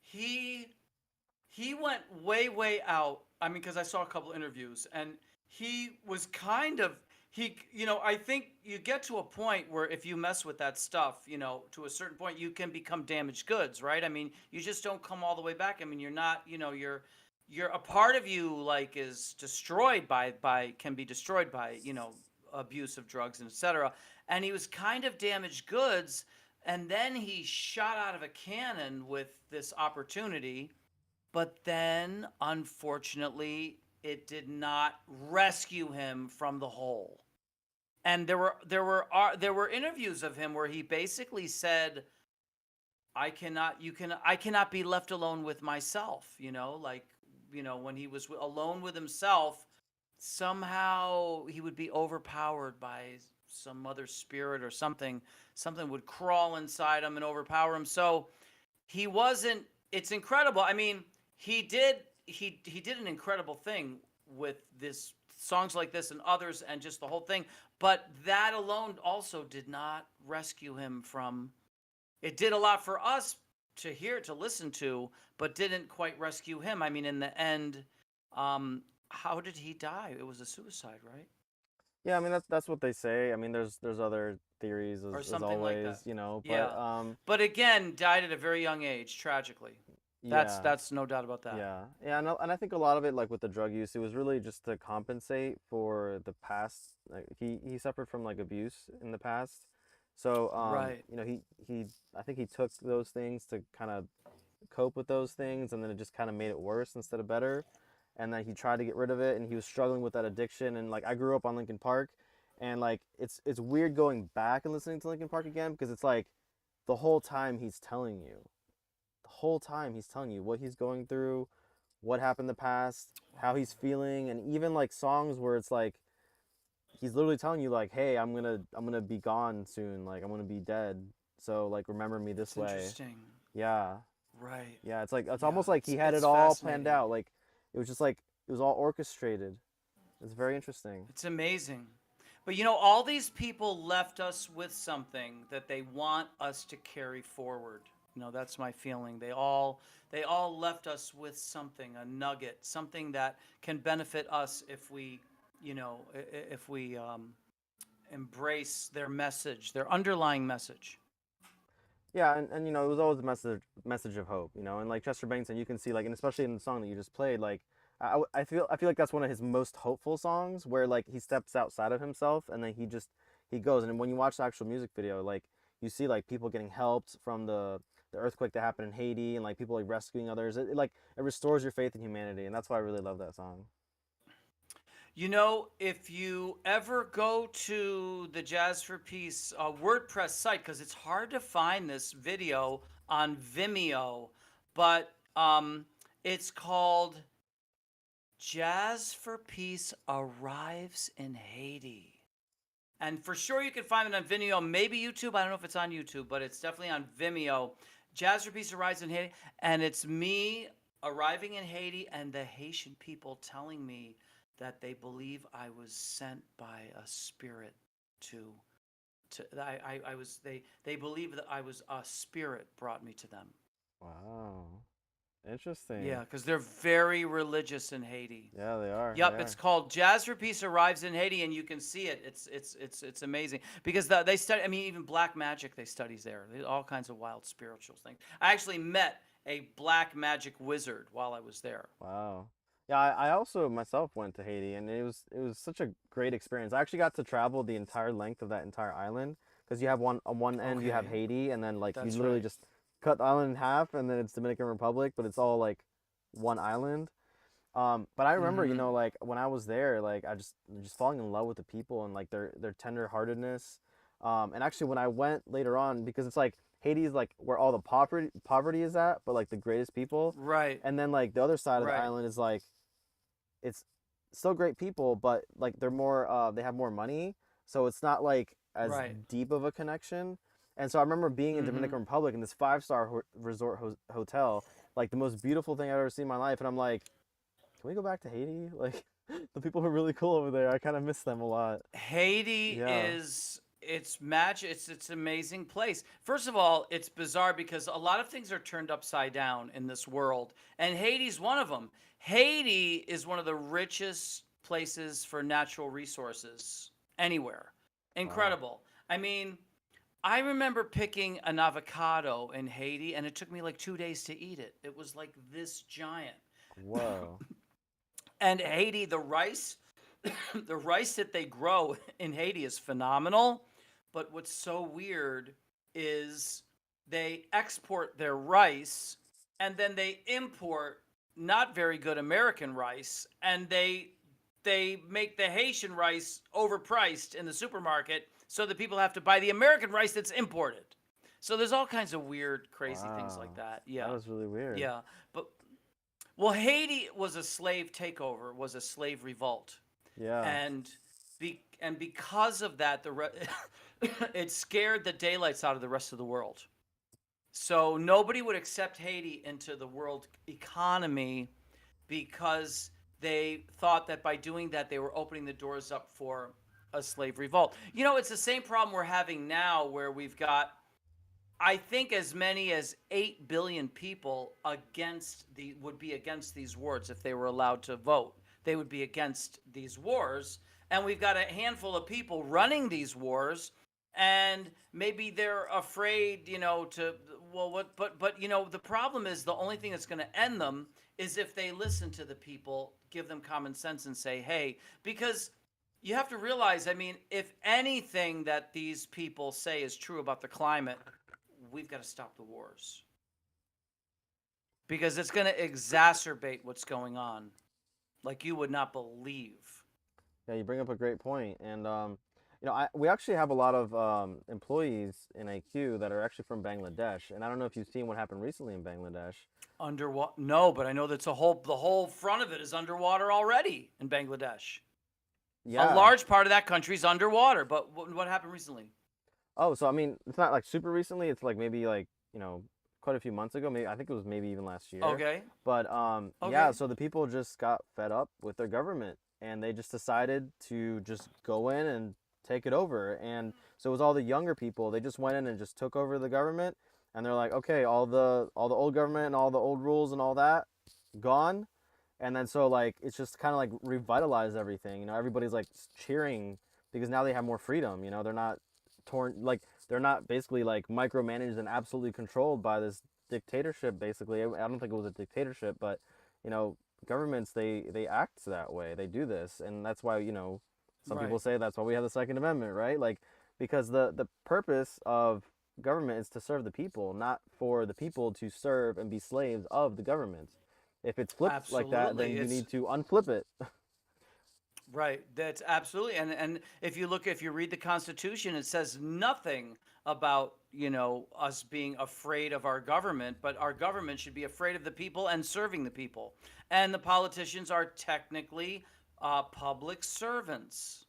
he he went way out. I mean, because I saw a couple interviews, and he was kind of I think you get to a point where if you mess with that stuff, to a certain point, you can become damaged goods, right? I mean, you just don't come all the way back. I mean, you're not, you're a part of you like is destroyed by can be destroyed by abuse of drugs and etc. And he was kind of damaged goods, and then he shot out of a cannon with this opportunity, but then unfortunately it did not rescue him from the hole. And there were interviews of him where he basically said, I cannot be left alone with myself, like, when he was alone with himself, somehow he would be overpowered by some other spirit or something would crawl inside him and overpower him. So he wasn't it's incredible. I mean, he did an incredible thing with this songs like this and others and just the whole thing, but that alone also did not rescue him from it. Did a lot for us to hear, to listen to, but didn't quite rescue him. I mean, in the end, how did he die? It was a suicide, right? Yeah, I mean that's what they say. I mean, there's other theories Or as something like that. always, you know, but Yeah. But again, died at a very young age, tragically. That's yeah. that's no doubt about that. Yeah, yeah, and I think a lot of it, like with the drug use, it was really just to compensate for the past. Like he suffered from like abuse in the past, so Right. you know, he I think he took those things to kind of cope with those things, and then it just kind of made it worse instead of better, and then he tried to get rid of it, and he was struggling with that addiction, and like I grew up on Linkin Park, And like it's weird going back and listening to Linkin Park again because it's like the whole time he's telling you, the whole time he's telling you what he's going through, what happened in the past, how he's feeling, and even like songs where it's like he's literally telling you like, hey, I'm gonna be gone soon, like I'm gonna be dead, so like remember me this It's way. interesting. Yeah, Right. yeah, it's like it's Yeah, almost like he had it's it all planned fascinating. out, like it was just like it was all orchestrated. It's very interesting. It's amazing. But you know, all these people left us with something that they want us to carry forward. You know, that's my feeling. They all left us with something, a nugget, something that can benefit us if we, if we embrace their message, their underlying message. Yeah, and you know, it was always a message of hope, you know, and like Chester Bennington, you can see like, and especially in the song that you just played, like I feel like that's one of his most hopeful songs where like he steps outside of himself and then he goes, and when you watch the actual music video, like you see like people getting helped from the earthquake that happened in Haiti and like people like rescuing others. Like it restores your faith in humanity, and that's why I really love that song. You know, if you ever go to the Jazz for Peace WordPress site, because it's hard to find this video on Vimeo, but it's called Jazz for Peace Arrives in Haiti. And for sure you can find it on Vimeo, maybe YouTube. I don't know if it's on YouTube, but it's definitely on Vimeo. Jazz for Peace Arrives in Haiti. And it's me arriving in Haiti and the Haitian people telling me that they believe I was sent by a spirit to I was they believe that I was a spirit brought me to them. Wow, Yeah, interesting. because they're very religious in Haiti. Yeah, they are. They Yep, it's are. called Jazz for Peace Arrives in Haiti, and you can see it. It's amazing because they study. I mean, even black magic they studies there. There's all kinds of wild spiritual things. I actually met a black magic wizard while I was there. Wow. Yeah, I also myself went to Haiti, and it was such a great experience. I actually got to travel the entire length of that entire island because you have one on one end you have Okay, Haiti, and then like you that's literally right. just cut the island in half, and then it's Dominican Republic, but it's all like one island. But I remember, you Mm-hmm. know, like when I was there, like I just falling in love with the people and like their tender-heartedness. And actually, when I went later on, because it's like Haiti's like where all the poverty is at, but like the greatest people. Right, And then like the other side of the right, island is like it's still great people, but like they're more they have more money, so it's not like as right. deep of a connection. And so I remember being in Mm-hmm. Dominican Republic in this five-star resort hotel, like the most beautiful thing I've ever seen in my life, and I'm like, can we go back to Haiti? Like the people are really cool over there. I kind of miss them a lot. Haiti Yeah. is it's magic. It's an amazing place. First of all, it's bizarre because a lot of things are turned upside down in this world, and Haiti's one of them. Haiti is one of the richest places for natural resources anywhere. Wow. Incredible. I mean, I remember picking an avocado in Haiti, and it took me like 2 days to eat it. It was like this giant. Whoa. And Haiti, the rice, the rice that they grow in Haiti is phenomenal. But what's so weird is they export their rice and then they import not very good American rice, and they make the Haitian rice overpriced in the supermarket so that people have to buy the American rice that's imported. So there's all kinds of weird, crazy things like Wow. that. That Yeah. was really weird. Yeah. But well, Haiti was a slave takeover, was a slave revolt, Yeah. and because of that, it scared the daylights out of the rest of the world. So nobody would accept Haiti into the world economy because they thought that by doing that they were opening the doors up for a slave revolt. You know, it's the same problem we're having now, where we've got, I think, as many as 8 billion people would be against these wars if they were allowed to vote. They would be against these wars, and we've got a handful of people running these wars, and maybe they're afraid, to, well, what, but the problem is the only thing that's going to end them is if they listen to the people, give them common sense and say, "Hey," because you have to realize, I mean, if anything that these people say is true about the climate, we've got to stop the wars because it's going to exacerbate what's going on like you would not believe. Yeah, you bring up a great point, and We actually have a lot of employees in AQ that are actually from Bangladesh, and I don't know if you've seen what happened recently in Bangladesh. Underwater? No, but I know that's the whole front of it is underwater already in Bangladesh. A Yeah. large part of that country is underwater. But what happened recently? Oh, so I mean, it's not like super recently. It's like maybe like, quite a few months ago. Maybe I think it was maybe even last year. Okay. But yeah, Okay. so the people just got fed up with their government and they just decided to just go in and take it over. And so it was all the younger people. They just went in and just took over the government and they're like, "Okay, all the old government and all the old rules and all that gone." And then so like it's just kind of like revitalized everything. Everybody's like cheering because now they have more freedom. They're not torn like they're not basically like micromanaged and absolutely controlled by this dictatorship. Basically, I don't think it was a dictatorship, but you know, governments they act that way. They do this, and that's why some people Right. say that's why we have the Second Amendment, right? Like because the purpose of government is to serve the people, not for the people to serve and be slaves of the government. If it's flipped like that, Absolutely. then you It's need to unflip it. right. That's absolutely. And if you read the Constitution, it says nothing about, us being afraid of our government, but our government should be afraid of the people and serving the people. And the politicians are technically public servants.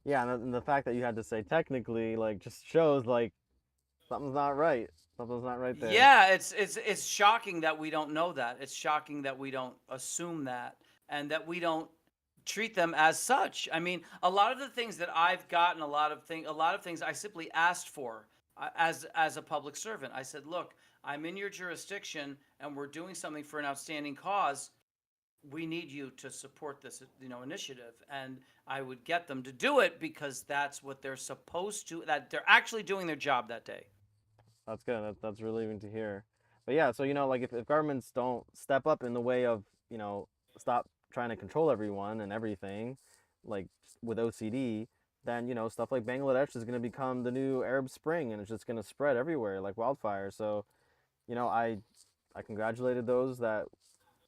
Yeah, and the fact that you had to say technically like just shows like something's not right. Something's not right there. Yeah, it's shocking that we don't know that. It's shocking that we don't assume that and that we don't treat them as such. I mean, a lot of the things that I've gotten, a lot of things I simply asked for as a public servant. I said, "Look, I'm in your jurisdiction and we're doing something for an outstanding cause. We need you to support this, initiative." And I would get them to do it because that's what they're supposed to, that they're actually doing their job that day. That's good. That's relieving to hear. But yeah, so like if governments don't step up in the way of, stop trying to control everyone and everything, like with OCD, then stuff like Bangladesh is going to become the new Arab Spring and it's just going to spread everywhere like wildfire. So, I congratulated those that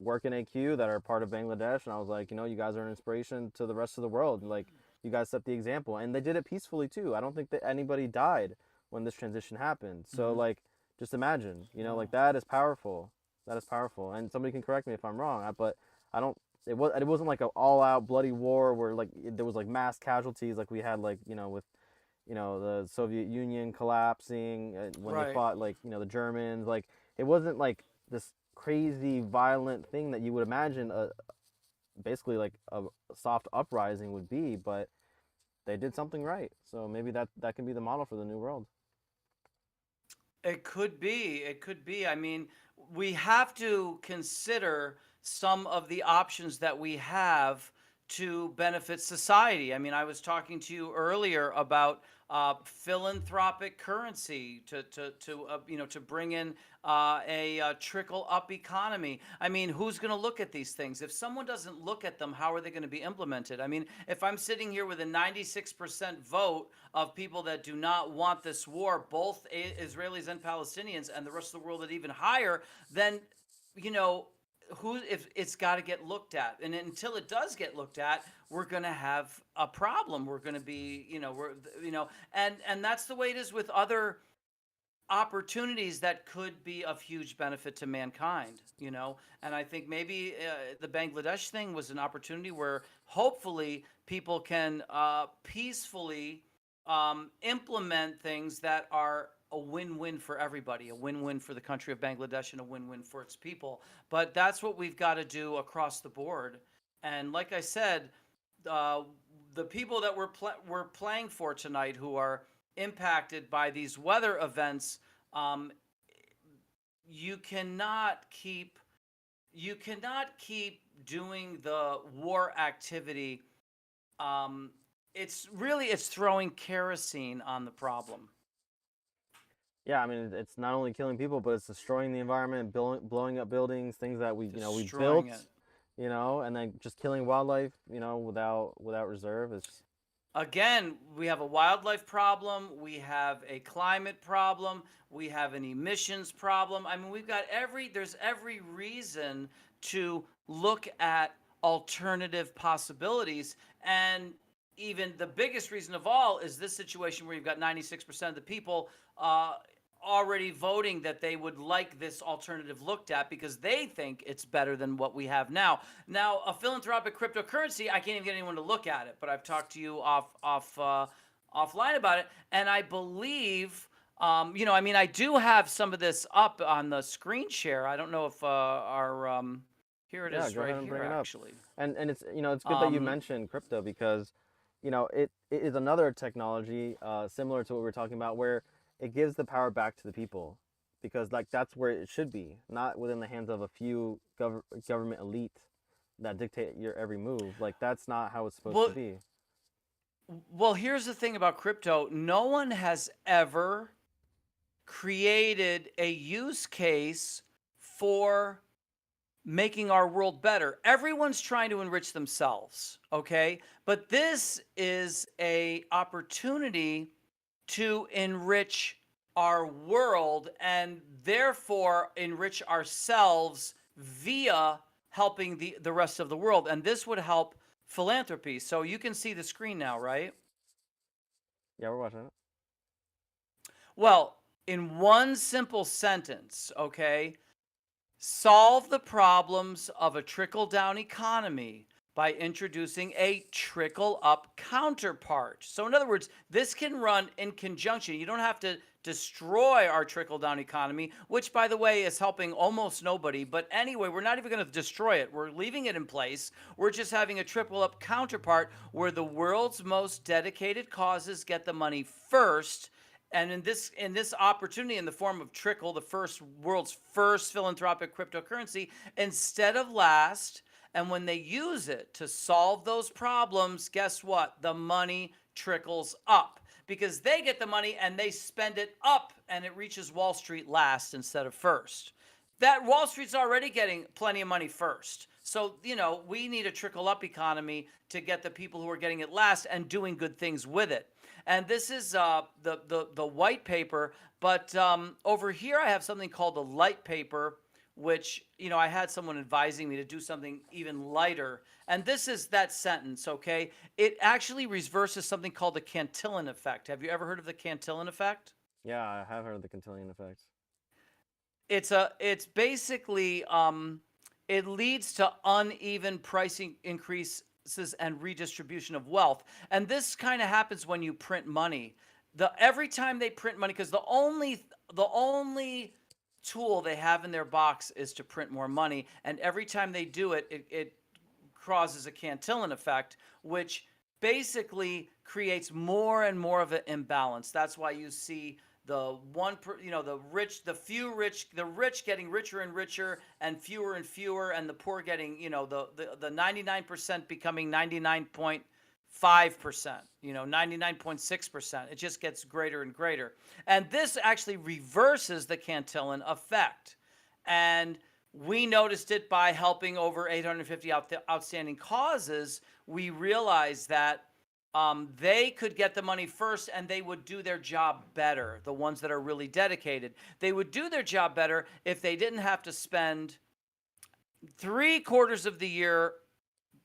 work in AQ that are part of Bangladesh, and I was like, you guys are an inspiration to the rest of the world. Like, you guys set the example, and they did it peacefully too. I don't think that anybody died when this transition happened. So, Hmm. like, just imagine, like Wow. that is powerful. That is powerful, and somebody can correct me if I'm wrong. But I don't. It wasn't like an all-out bloody war where like there was like mass casualties like we had like with the Soviet Union collapsing when they Right. fought like the Germans. Like it wasn't like this crazy violent thing that you would imagine basically like a soft uprising would be, but they did something right. So maybe that can be the model for the new world. It could be. It could be. I mean, we have to consider some of the options that we have to benefit society. I mean, I was talking to you earlier about philanthropic currency to bring in a trickle up economy. I mean, who's going to look at these things? If someone doesn't look at them, how are they going to be implemented? I mean, if I'm sitting here with a 96% vote of people that do not want this war, both Israelis and Palestinians, and the rest of the world at even higher, then you know who, if it's got to get looked at, and until it does get looked at, we're going to have a problem. We're going to be, and that's the way it is with other opportunities that could be of huge benefit to mankind, and I think maybe the Bangladesh thing was an opportunity where hopefully people can peacefully implement things that are a win-win for everybody, a win-win for the country of Bangladesh and a win-win for its people. But that's what we've got to do across the board. And like I said, uh, the people that we're playing for tonight who are impacted by these weather events, um, you cannot keep you cannot keep doing the war activity. Um, it's throwing kerosene on the problem, Yeah, I mean it's not only killing people, but it's destroying the environment, blowing up buildings, things that we destroying built, it. and then just killing wildlife, without reserve. It's Again, we have a wildlife problem, we have a climate problem, we have an emissions problem. I mean, there's every reason to look at alternative possibilities. And even the biggest reason of all is this situation where you've got 96% of the people already voting that they would like this alternative looked at because they think it's better than what we have now. Now, a philanthropic cryptocurrency, I can't even get anyone to look at it, but I've talked to you offline about it, and I believe. I mean, I do have some of this up on the screen share. I don't know if our here it Yeah, is go ahead right and here bring it up. actually. And it's it's good that you Um, mentioned crypto because it is another technology similar to what we were talking about where it gives the power back to the people because like that's where it should be, not within the hands of a few government elite that dictate your every move. Like that's not how it's supposed to well, be. well, here's the thing about crypto. No one has ever created a use case for making our world better. Everyone's trying to enrich themselves, okay? But this is a opportunity to enrich our world and therefore enrich ourselves via helping the rest of the world. And this would help philanthropy. So you can see the screen now, right? Yeah, we're watching it. Well, in one simple sentence, okay, solve the problems of a trickle down economy by introducing a trickle up counterpart. So, in other words, this can run in conjunction. You don't have to destroy our trickle down economy, which, by the way, is helping almost nobody. But anyway, we're not even going to destroy it. We're leaving it in place. We're just having a trickle up counterpart where the world's most dedicated causes get the money first, and in this opportunity in the form of trickle, the first world's first philanthropic cryptocurrency, instead of last. And when they use it to solve those problems, guess what? The money trickles up because they get the money and they spend it up and it reaches Wall Street last instead of first. That Wall Street's already getting plenty of money first. So, we need a trickle up economy to get the people who are getting it last and doing good things with it. And this is the white paper, but over here I have something called the light paper, which I had someone advising me to do something even lighter. And this is that sentence, okay? It actually reverses something called the Cantillon effect. Have you ever heard of the Cantillon effect? Yeah, I have heard of the Cantillon effect. It's basically it leads to uneven pricing increases and redistribution of wealth. And this kind of happens when you print money. Every time they print money, because the only tool they have in their box is to print more money, and every time they do it, it causes a Cantillon effect, which basically creates more and more of an imbalance. That's why you see the the rich getting richer and richer, and fewer, and the poor getting, the 99% becoming 99.5%, 99.6%. It just gets greater and greater. And this actually reverses the Cantillon effect. And we noticed it by helping over 850 outstanding causes. We realized that they could get the money first and they would do their job better. The ones that are really dedicated, they would do their job better if they didn't have to spend 3/4 of the year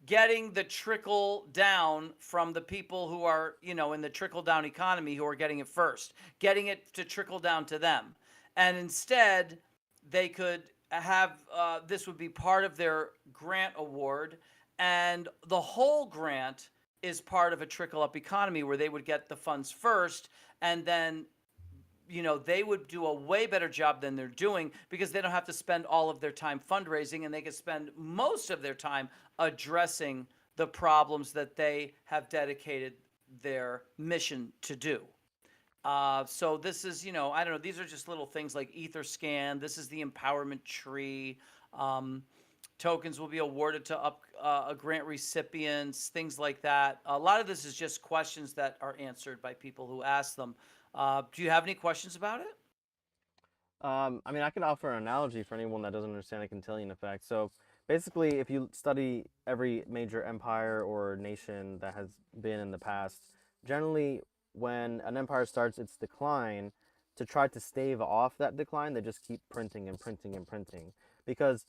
getting the trickle down from the people who are, in the trickle down economy, who are getting it first, getting it to trickle down to them. And instead, they could have this would be part of their grant award, and the whole grant is part of a trickle up economy where they would get the funds first, and then they would do a way better job than they're doing because they don't have to spend all of their time fundraising, and they can spend most of their time addressing the problems that they have dedicated their mission to do. So this is, I don't know, these are just little things like EtherScan. This is the empowerment tree. Tokens will be awarded to grant recipients, things like that. A lot of this is just questions that are answered by people who ask them. Do you have any questions about it? I mean, I could offer an analogy for anyone that doesn't understand the Cantillon effect. So basically, if you study every major empire or nation that has been in the past, generally when an empire starts its decline, to try to stave off that decline, they just keep printing and printing and printing. Because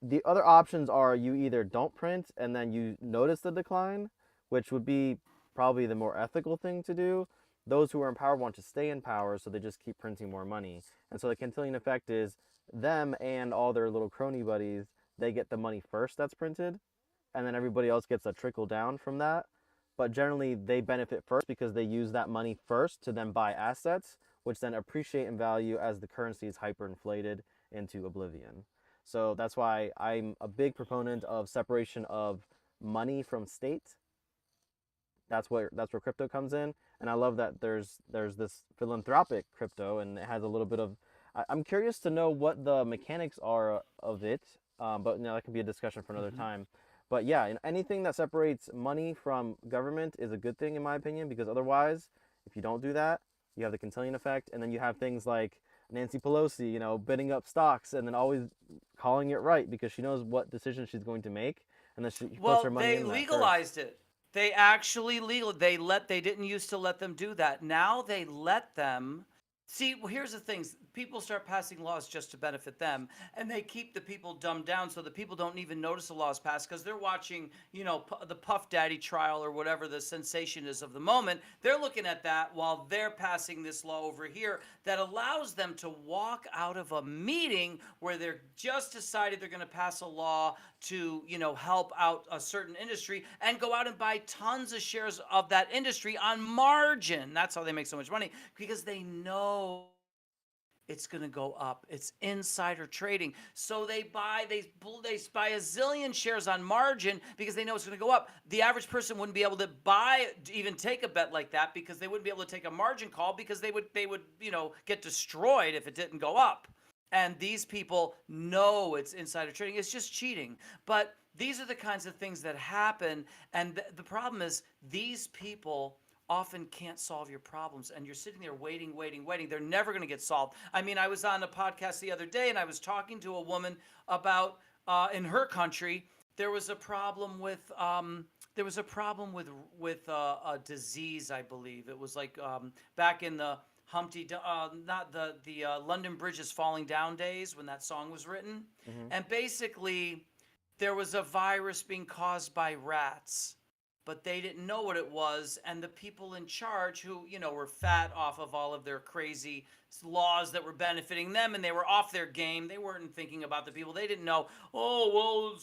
the other options are you either don't print and then you notice the decline, which would be probably the more ethical thing to do. Those who are in power want to stay in power, so they just keep printing more money. And so the Cantillon effect is them and all their little crony buddies, they get the money first that's printed, and then everybody else gets a trickle down from that. But generally, they benefit first because they use that money first to then buy assets, which then appreciate in value as the currency is hyperinflated into oblivion. So that's why I'm a big proponent of separation of money from state. That's where crypto comes in, and I love that there's this philanthropic crypto, and it has a little bit of. I'm curious to know what the mechanics are of it, but that could be a discussion for another time. But yeah, anything that separates money from government is a good thing in my opinion, because otherwise, if you don't do that, you have the Cantillon effect, and then you have things like Nancy Pelosi, bidding up stocks and then always calling it right because she knows what decision she's going to make, and then she puts her Well, money they in that first. legalized it. They actually they didn't used to let them do that. Now they let them. See, well, here's the thing. People start passing laws just to benefit them, and they keep the people dumbed down so the people don't even notice the laws passed because they're watching, the Puff Daddy trial or whatever the sensation is of the moment. They're looking at that while they're passing this law over here that allows them to walk out of a meeting where they're just decided they're going to pass a law to, help out a certain industry and go out and buy tons of shares of that industry on margin. That's how they make so much money, because they know it's going to go up. It's insider trading. So they buy a zillion shares on margin because they know it's going to go up. The average person wouldn't be able to even take a bet like that, because they wouldn't be able to take a margin call, because they would get destroyed if it didn't go up. And these people know it's insider trading. It's just cheating. But these are the kinds of things that happen. And the problem is these people often can't solve your problems, and you're sitting there waiting. They're never going to get solved. I mean, I was on a podcast the other day, and I was talking to a woman about in her country there was a problem with a disease, I believe. It was like back in the not the London Bridge is Falling Down days when that song was written, and basically there was a virus being caused by rats. But they didn't know what it was, and the people in charge who, were fat off of all of their crazy laws that were benefiting them, and they were off their game. They weren't thinking about the people. They didn't know, oh, well,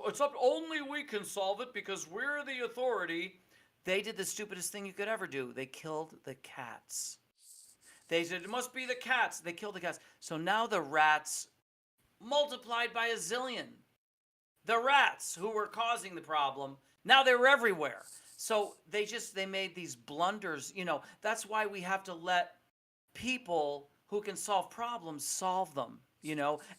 it's up only we can solve it because we're the authority. They did the stupidest thing you could ever do. They killed the cats. They said, it must be the cats. They killed the cats. So now the rats multiplied by a zillion. The rats who were causing the problem, now they were everywhere. So they made these blunders. That's why we have to let people who can solve problems solve them,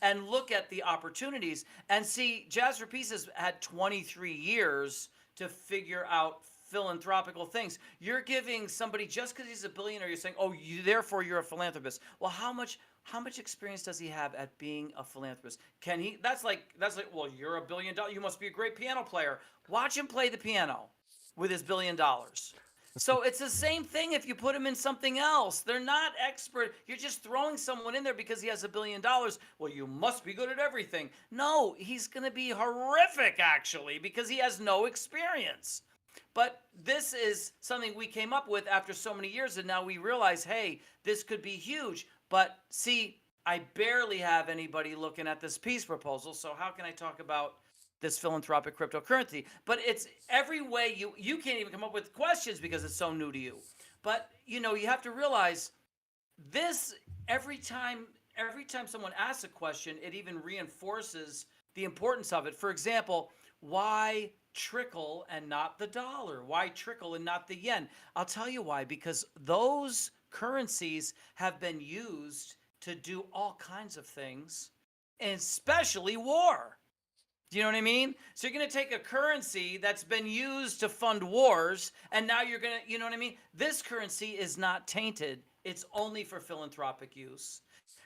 and look at the opportunities. And see, Jazz for Peace has had 23 years to figure out philanthropical things. You're giving somebody, just because he's a billionaire, you're saying, oh, therefore you're a philanthropist. Well, how much experience does he have at being a philanthropist? Can he? That's like, well, you're $1 billion. You must be a great piano player. Watch him play the piano with his $1 billion. So it's the same thing if you put him in something else. They're not expert. You're just throwing someone in there because he has $1 billion. Well, you must be good at everything. No, he's going to be horrific, actually, because he has no experience. But this is something we came up with after so many years, and now we realize, hey, this could be huge. But see, I barely have anybody looking at this peace proposal, so how can I talk about this philanthropic cryptocurrency? But it's every way you can't even come up with questions because it's so new to you. But you have to realize this every time someone asks a question, it even reinforces the importance of it. For example, why trickle and not the dollar? Why trickle and not the yen? I'll tell you why. Because those currencies have been used to do all kinds of things, and especially war. Do you know what I mean? So you're going to take a currency that's been used to fund wars, and now you're going to, you know what I mean? This currency is not tainted. It's only for philanthropic use.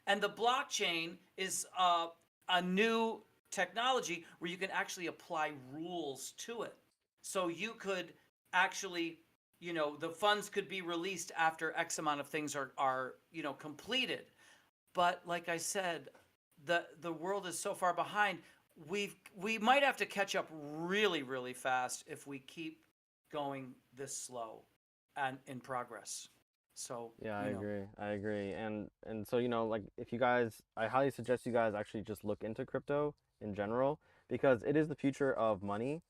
And the blockchain is a new technology where you can actually apply rules to it. So you could actually, the funds could be released after X amount of things are completed. But like I said, the world is so far behind. We might have to catch up really, really fast if we keep going this slow and in progress. So, Yeah, I you know, agree. I agree. And so, like if you guys, I highly suggest you guys actually just look into crypto in general because it is the future of money.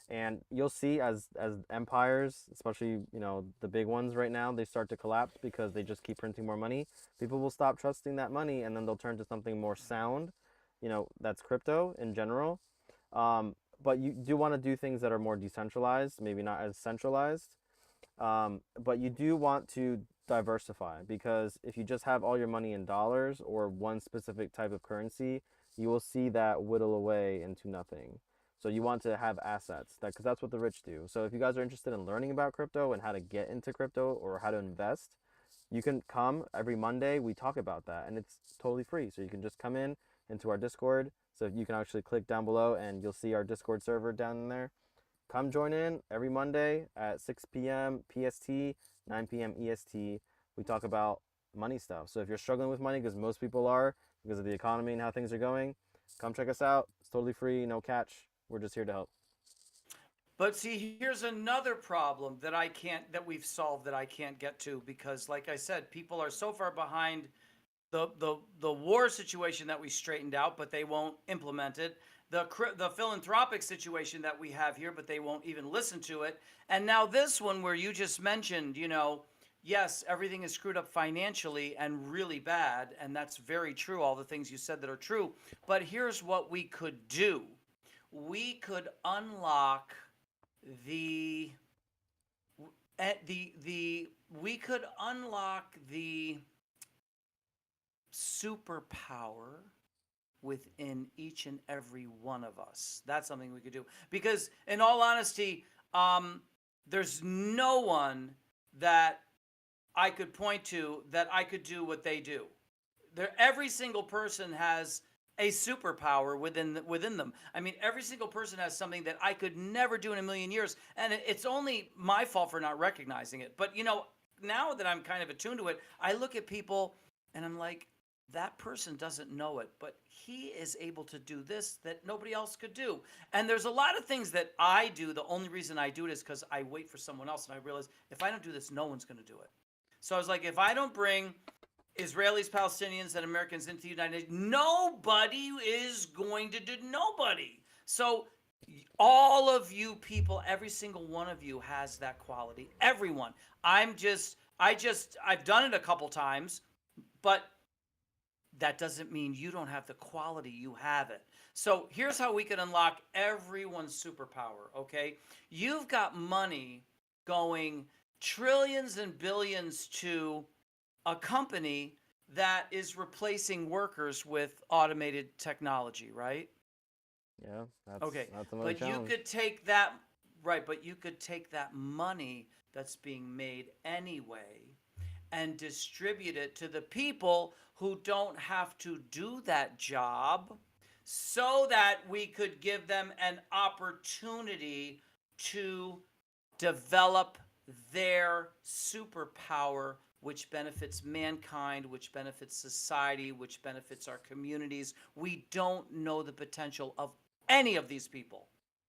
And you'll see as empires, especially, the big ones right now, they start to collapse because they just keep printing more money. People will stop trusting that money and then they'll turn to something more sound, that's crypto in general. But you do want to do things that are more decentralized, maybe not as centralized. But you do want to diversify because if you just have all your money in dollars or one specific type of currency, you will see that whittle away into nothing. So you want to have assets because that's what the rich do. So if you guys are interested in learning about crypto and how to get into crypto or how to invest, you can come every Monday. We talk about that and it's totally free. So you can just come in into our Discord. So you can actually click down below and you'll see our Discord server down there. Come join in every Monday at 6 p.m. PST, 9 p.m. EST. We talk about money stuff. So if you're struggling with money, because most people are, because of the economy and how things are going, come check us out. It's totally free, no catch. We're just here to help. but see, here's another problem that that we've solved that I can't get to because, like I said, people are so far behind the war situation that we straightened out, but they won't implement it. The philanthropic situation that we have here, but they won't even listen to it. And now this one where you just mentioned, yes, everything is screwed up financially and really bad, and that's very true. All the things you said that are true. But here's what we could do: we could unlock the we could unlock the superpower within each and every one of us. That's something we could do. Because, in all honesty, there's no one that I could point to that I could do what they do. Every single person has a superpower within them. I mean, every single person has something that I could never do in a million years, and it's only my fault for not recognizing it. But now that I'm kind of attuned to it, I look at people and I'm like, that person doesn't know it, but he is able to do this that nobody else could do. And there's a lot of things that I do. The only reason I do it is because I wait for someone else, and I realize if I don't do this, no one's going to do it. So I was like, if I don't bring Israelis, Palestinians, and Americans into the United States, nobody is going to do, nobody. So all of you people, every single one of you has that quality. Everyone. I've done it a couple times, but that doesn't mean you don't have the quality. You have it. So here's how we can unlock everyone's superpower, okay? You've got money going trillions and billions to a company that is replacing workers with automated technology, right? Yeah, Okay. that's another But you challenge. could take that, right, but you could take that money that's being made anyway and distribute it to the people who don't have to do that job so that we could give them an opportunity to develop their superpower, which benefits mankind, which benefits society, which benefits our communities. We don't know the potential of any of these people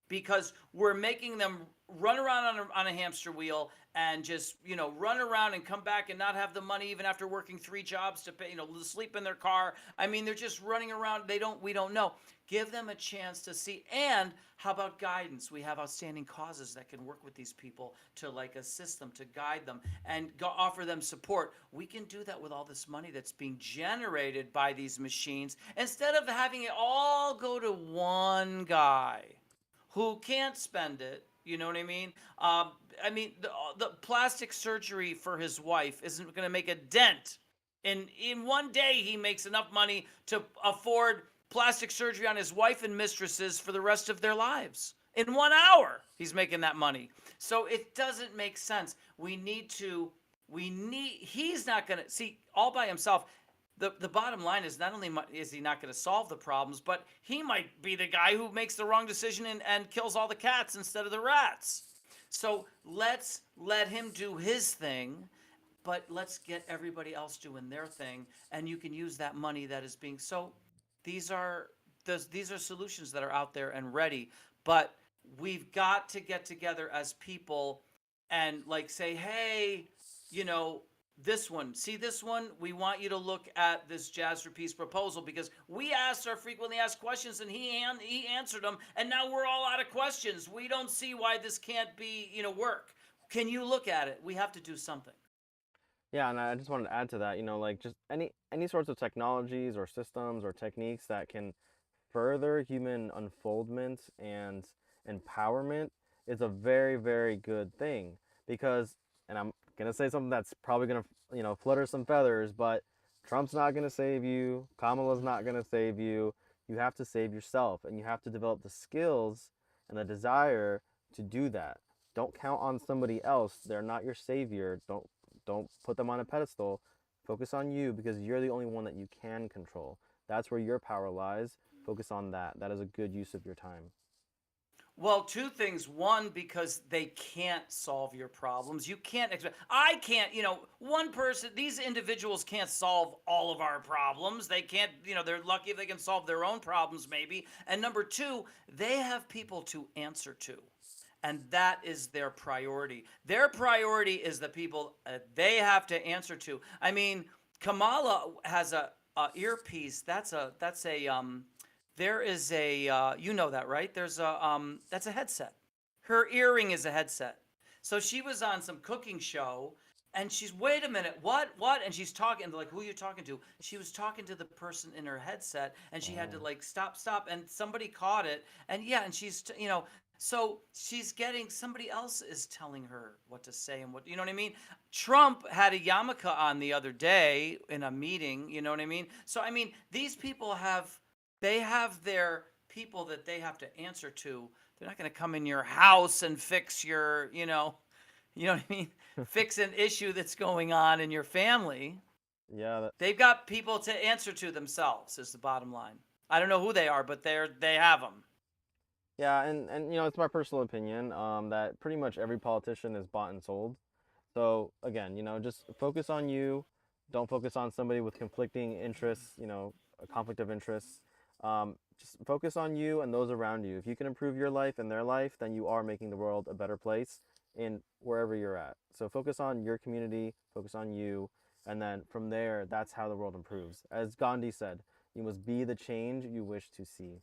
because we're making them run around on a hamster wheel and just run around and come back and not have the money even after working 3 jobs to pay, sleep in their car. I mean, they're just running around. We don't know. Give them a chance to see. And how about guidance? We have outstanding causes that can work with these people to assist them, to guide them, and offer them support. We can do that with all this money that's being generated by these machines instead of having it all go to one guy who can't spend it. You know what I mean? The plastic surgery for his wife isn't going to make a dent. In one day, he makes enough money to afford plastic surgery on his wife and mistresses for the rest of their lives. In 1 hour, he's making that money. So it doesn't make sense. He's not going to, see, all by himself. The bottom line is not only is he not going to solve the problems, but he might be the guy who makes the wrong decision and kills all the cats instead of the rats. So let's let him do his thing, but let's get everybody else doing their thing, and you can use that money that is being. So these are solutions that are out there and ready, but we've got to get together as people and like say, hey, you know, this one, see this one? We want you to look at this Jazz for Peace proposal because we asked our frequently asked questions and he answered them, and now we're all out of questions. We don't see why this can't be, work. Can you look at it? We have to do something. Yeah, and I just wanted to add to that, like just any sorts of technologies or systems or techniques that can further human unfoldment and empowerment is a very, very good thing because, and I'm gonna say something that's probably gonna, flutter some feathers, but Trump's not gonna save you, Kamala's not gonna save you. You have to save yourself, and you have to develop the skills and the desire to do that. Don't count on somebody else. They're not your savior. Don't put them on a pedestal. Focus on you because you're the only one that you can control. That's where your power lies. Focus on that. That is a good use of your time. Well, two things. One, because they can't solve your problems. You can't expect, I can't, one person, these individuals can't solve all of our problems. They can't, they're lucky if they can solve their own problems, maybe. And number two, they have people to answer to. And that is their priority. Their priority is the people they have to answer to. I mean, Kamala has a earpiece. There is a, you know that, right? That's a headset. Her earring is a headset. So she was on some cooking show and she's, wait a minute, what? And she's talking, like, who are you talking to? She was talking to the person in her headset and she had to like, stop. And somebody caught it. And yeah, and she's, so she's getting, somebody else is telling her what to say and what, you know what I mean? Trump had a yarmulke on the other day in a meeting, you know what I mean? So, I mean, these people they have their people that they have to answer to. They're not going to come in your house and fix your, what I mean? Fix an issue that's going on in your family. Yeah, They've got people to answer to themselves is the bottom line. I don't know who they are, but they have them. yeah, and it's my personal opinion that pretty much every politician is bought and sold. So again, just focus on you. Don't focus on somebody with conflicting interests, a conflict of interests. Just focus on you and those around you. If you can improve your life and their life, then you are making the world a better place in wherever you're at. So focus on your community, focus on you, and then from there, that's how the world improves. As Gandhi said, you must be the change you wish to see.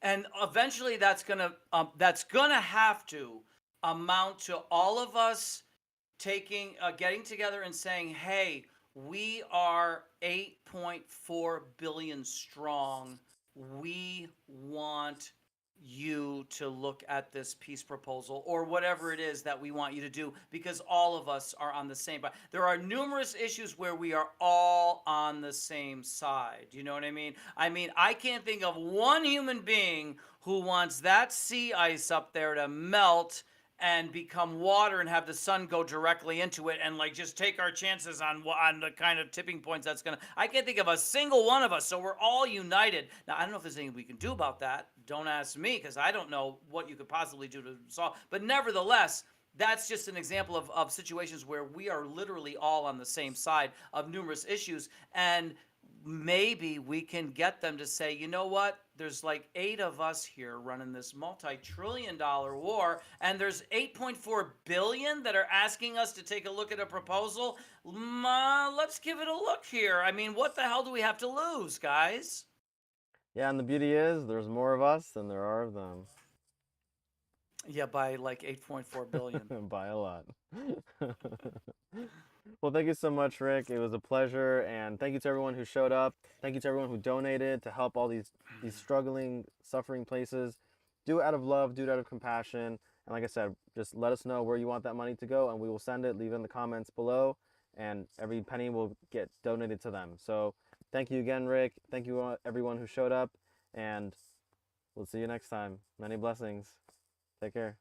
And eventually that's gonna have to amount to all of us getting together and saying, hey, we are 8.4 billion strong. We want you to look at this peace proposal or whatever it is that we want you to do because all of us are on the same side. There are numerous issues where we are all on the same side. You know what I mean? I mean, I can't think of one human being who wants that sea ice up there to melt and become water and have the sun go directly into it and like just take our chances on the kind of tipping points that's gonna. I can't think of a single one of us, so we're all united. Now I don't know if there's anything we can do about that. Don't ask me because I don't know what you could possibly do to solve. But nevertheless, that's just an example of situations where we are literally all on the same side of numerous issues, and maybe we can get them to say, you know what? There's like 8 of us here running this multi-trillion-dollar war, and there's 8.4 billion that are asking us to take a look at a proposal. Let's give it a look here. I mean, what the hell do we have to lose, guys? Yeah, and the beauty is there's more of us than there are of them. Yeah, by like 8.4 billion. By a lot. Well, thank you so much, Rick. It was a pleasure, and thank you to everyone who showed up. Thank you to everyone who donated to help all these struggling, suffering places. Do it out of love, do it out of compassion, and like I said, just let us know where you want that money to go, and we will send it. Leave it in the comments below, and every penny will get donated to them. So thank you again, Rick. Thank you everyone who showed up, and we'll see you next time. Many blessings. Take care.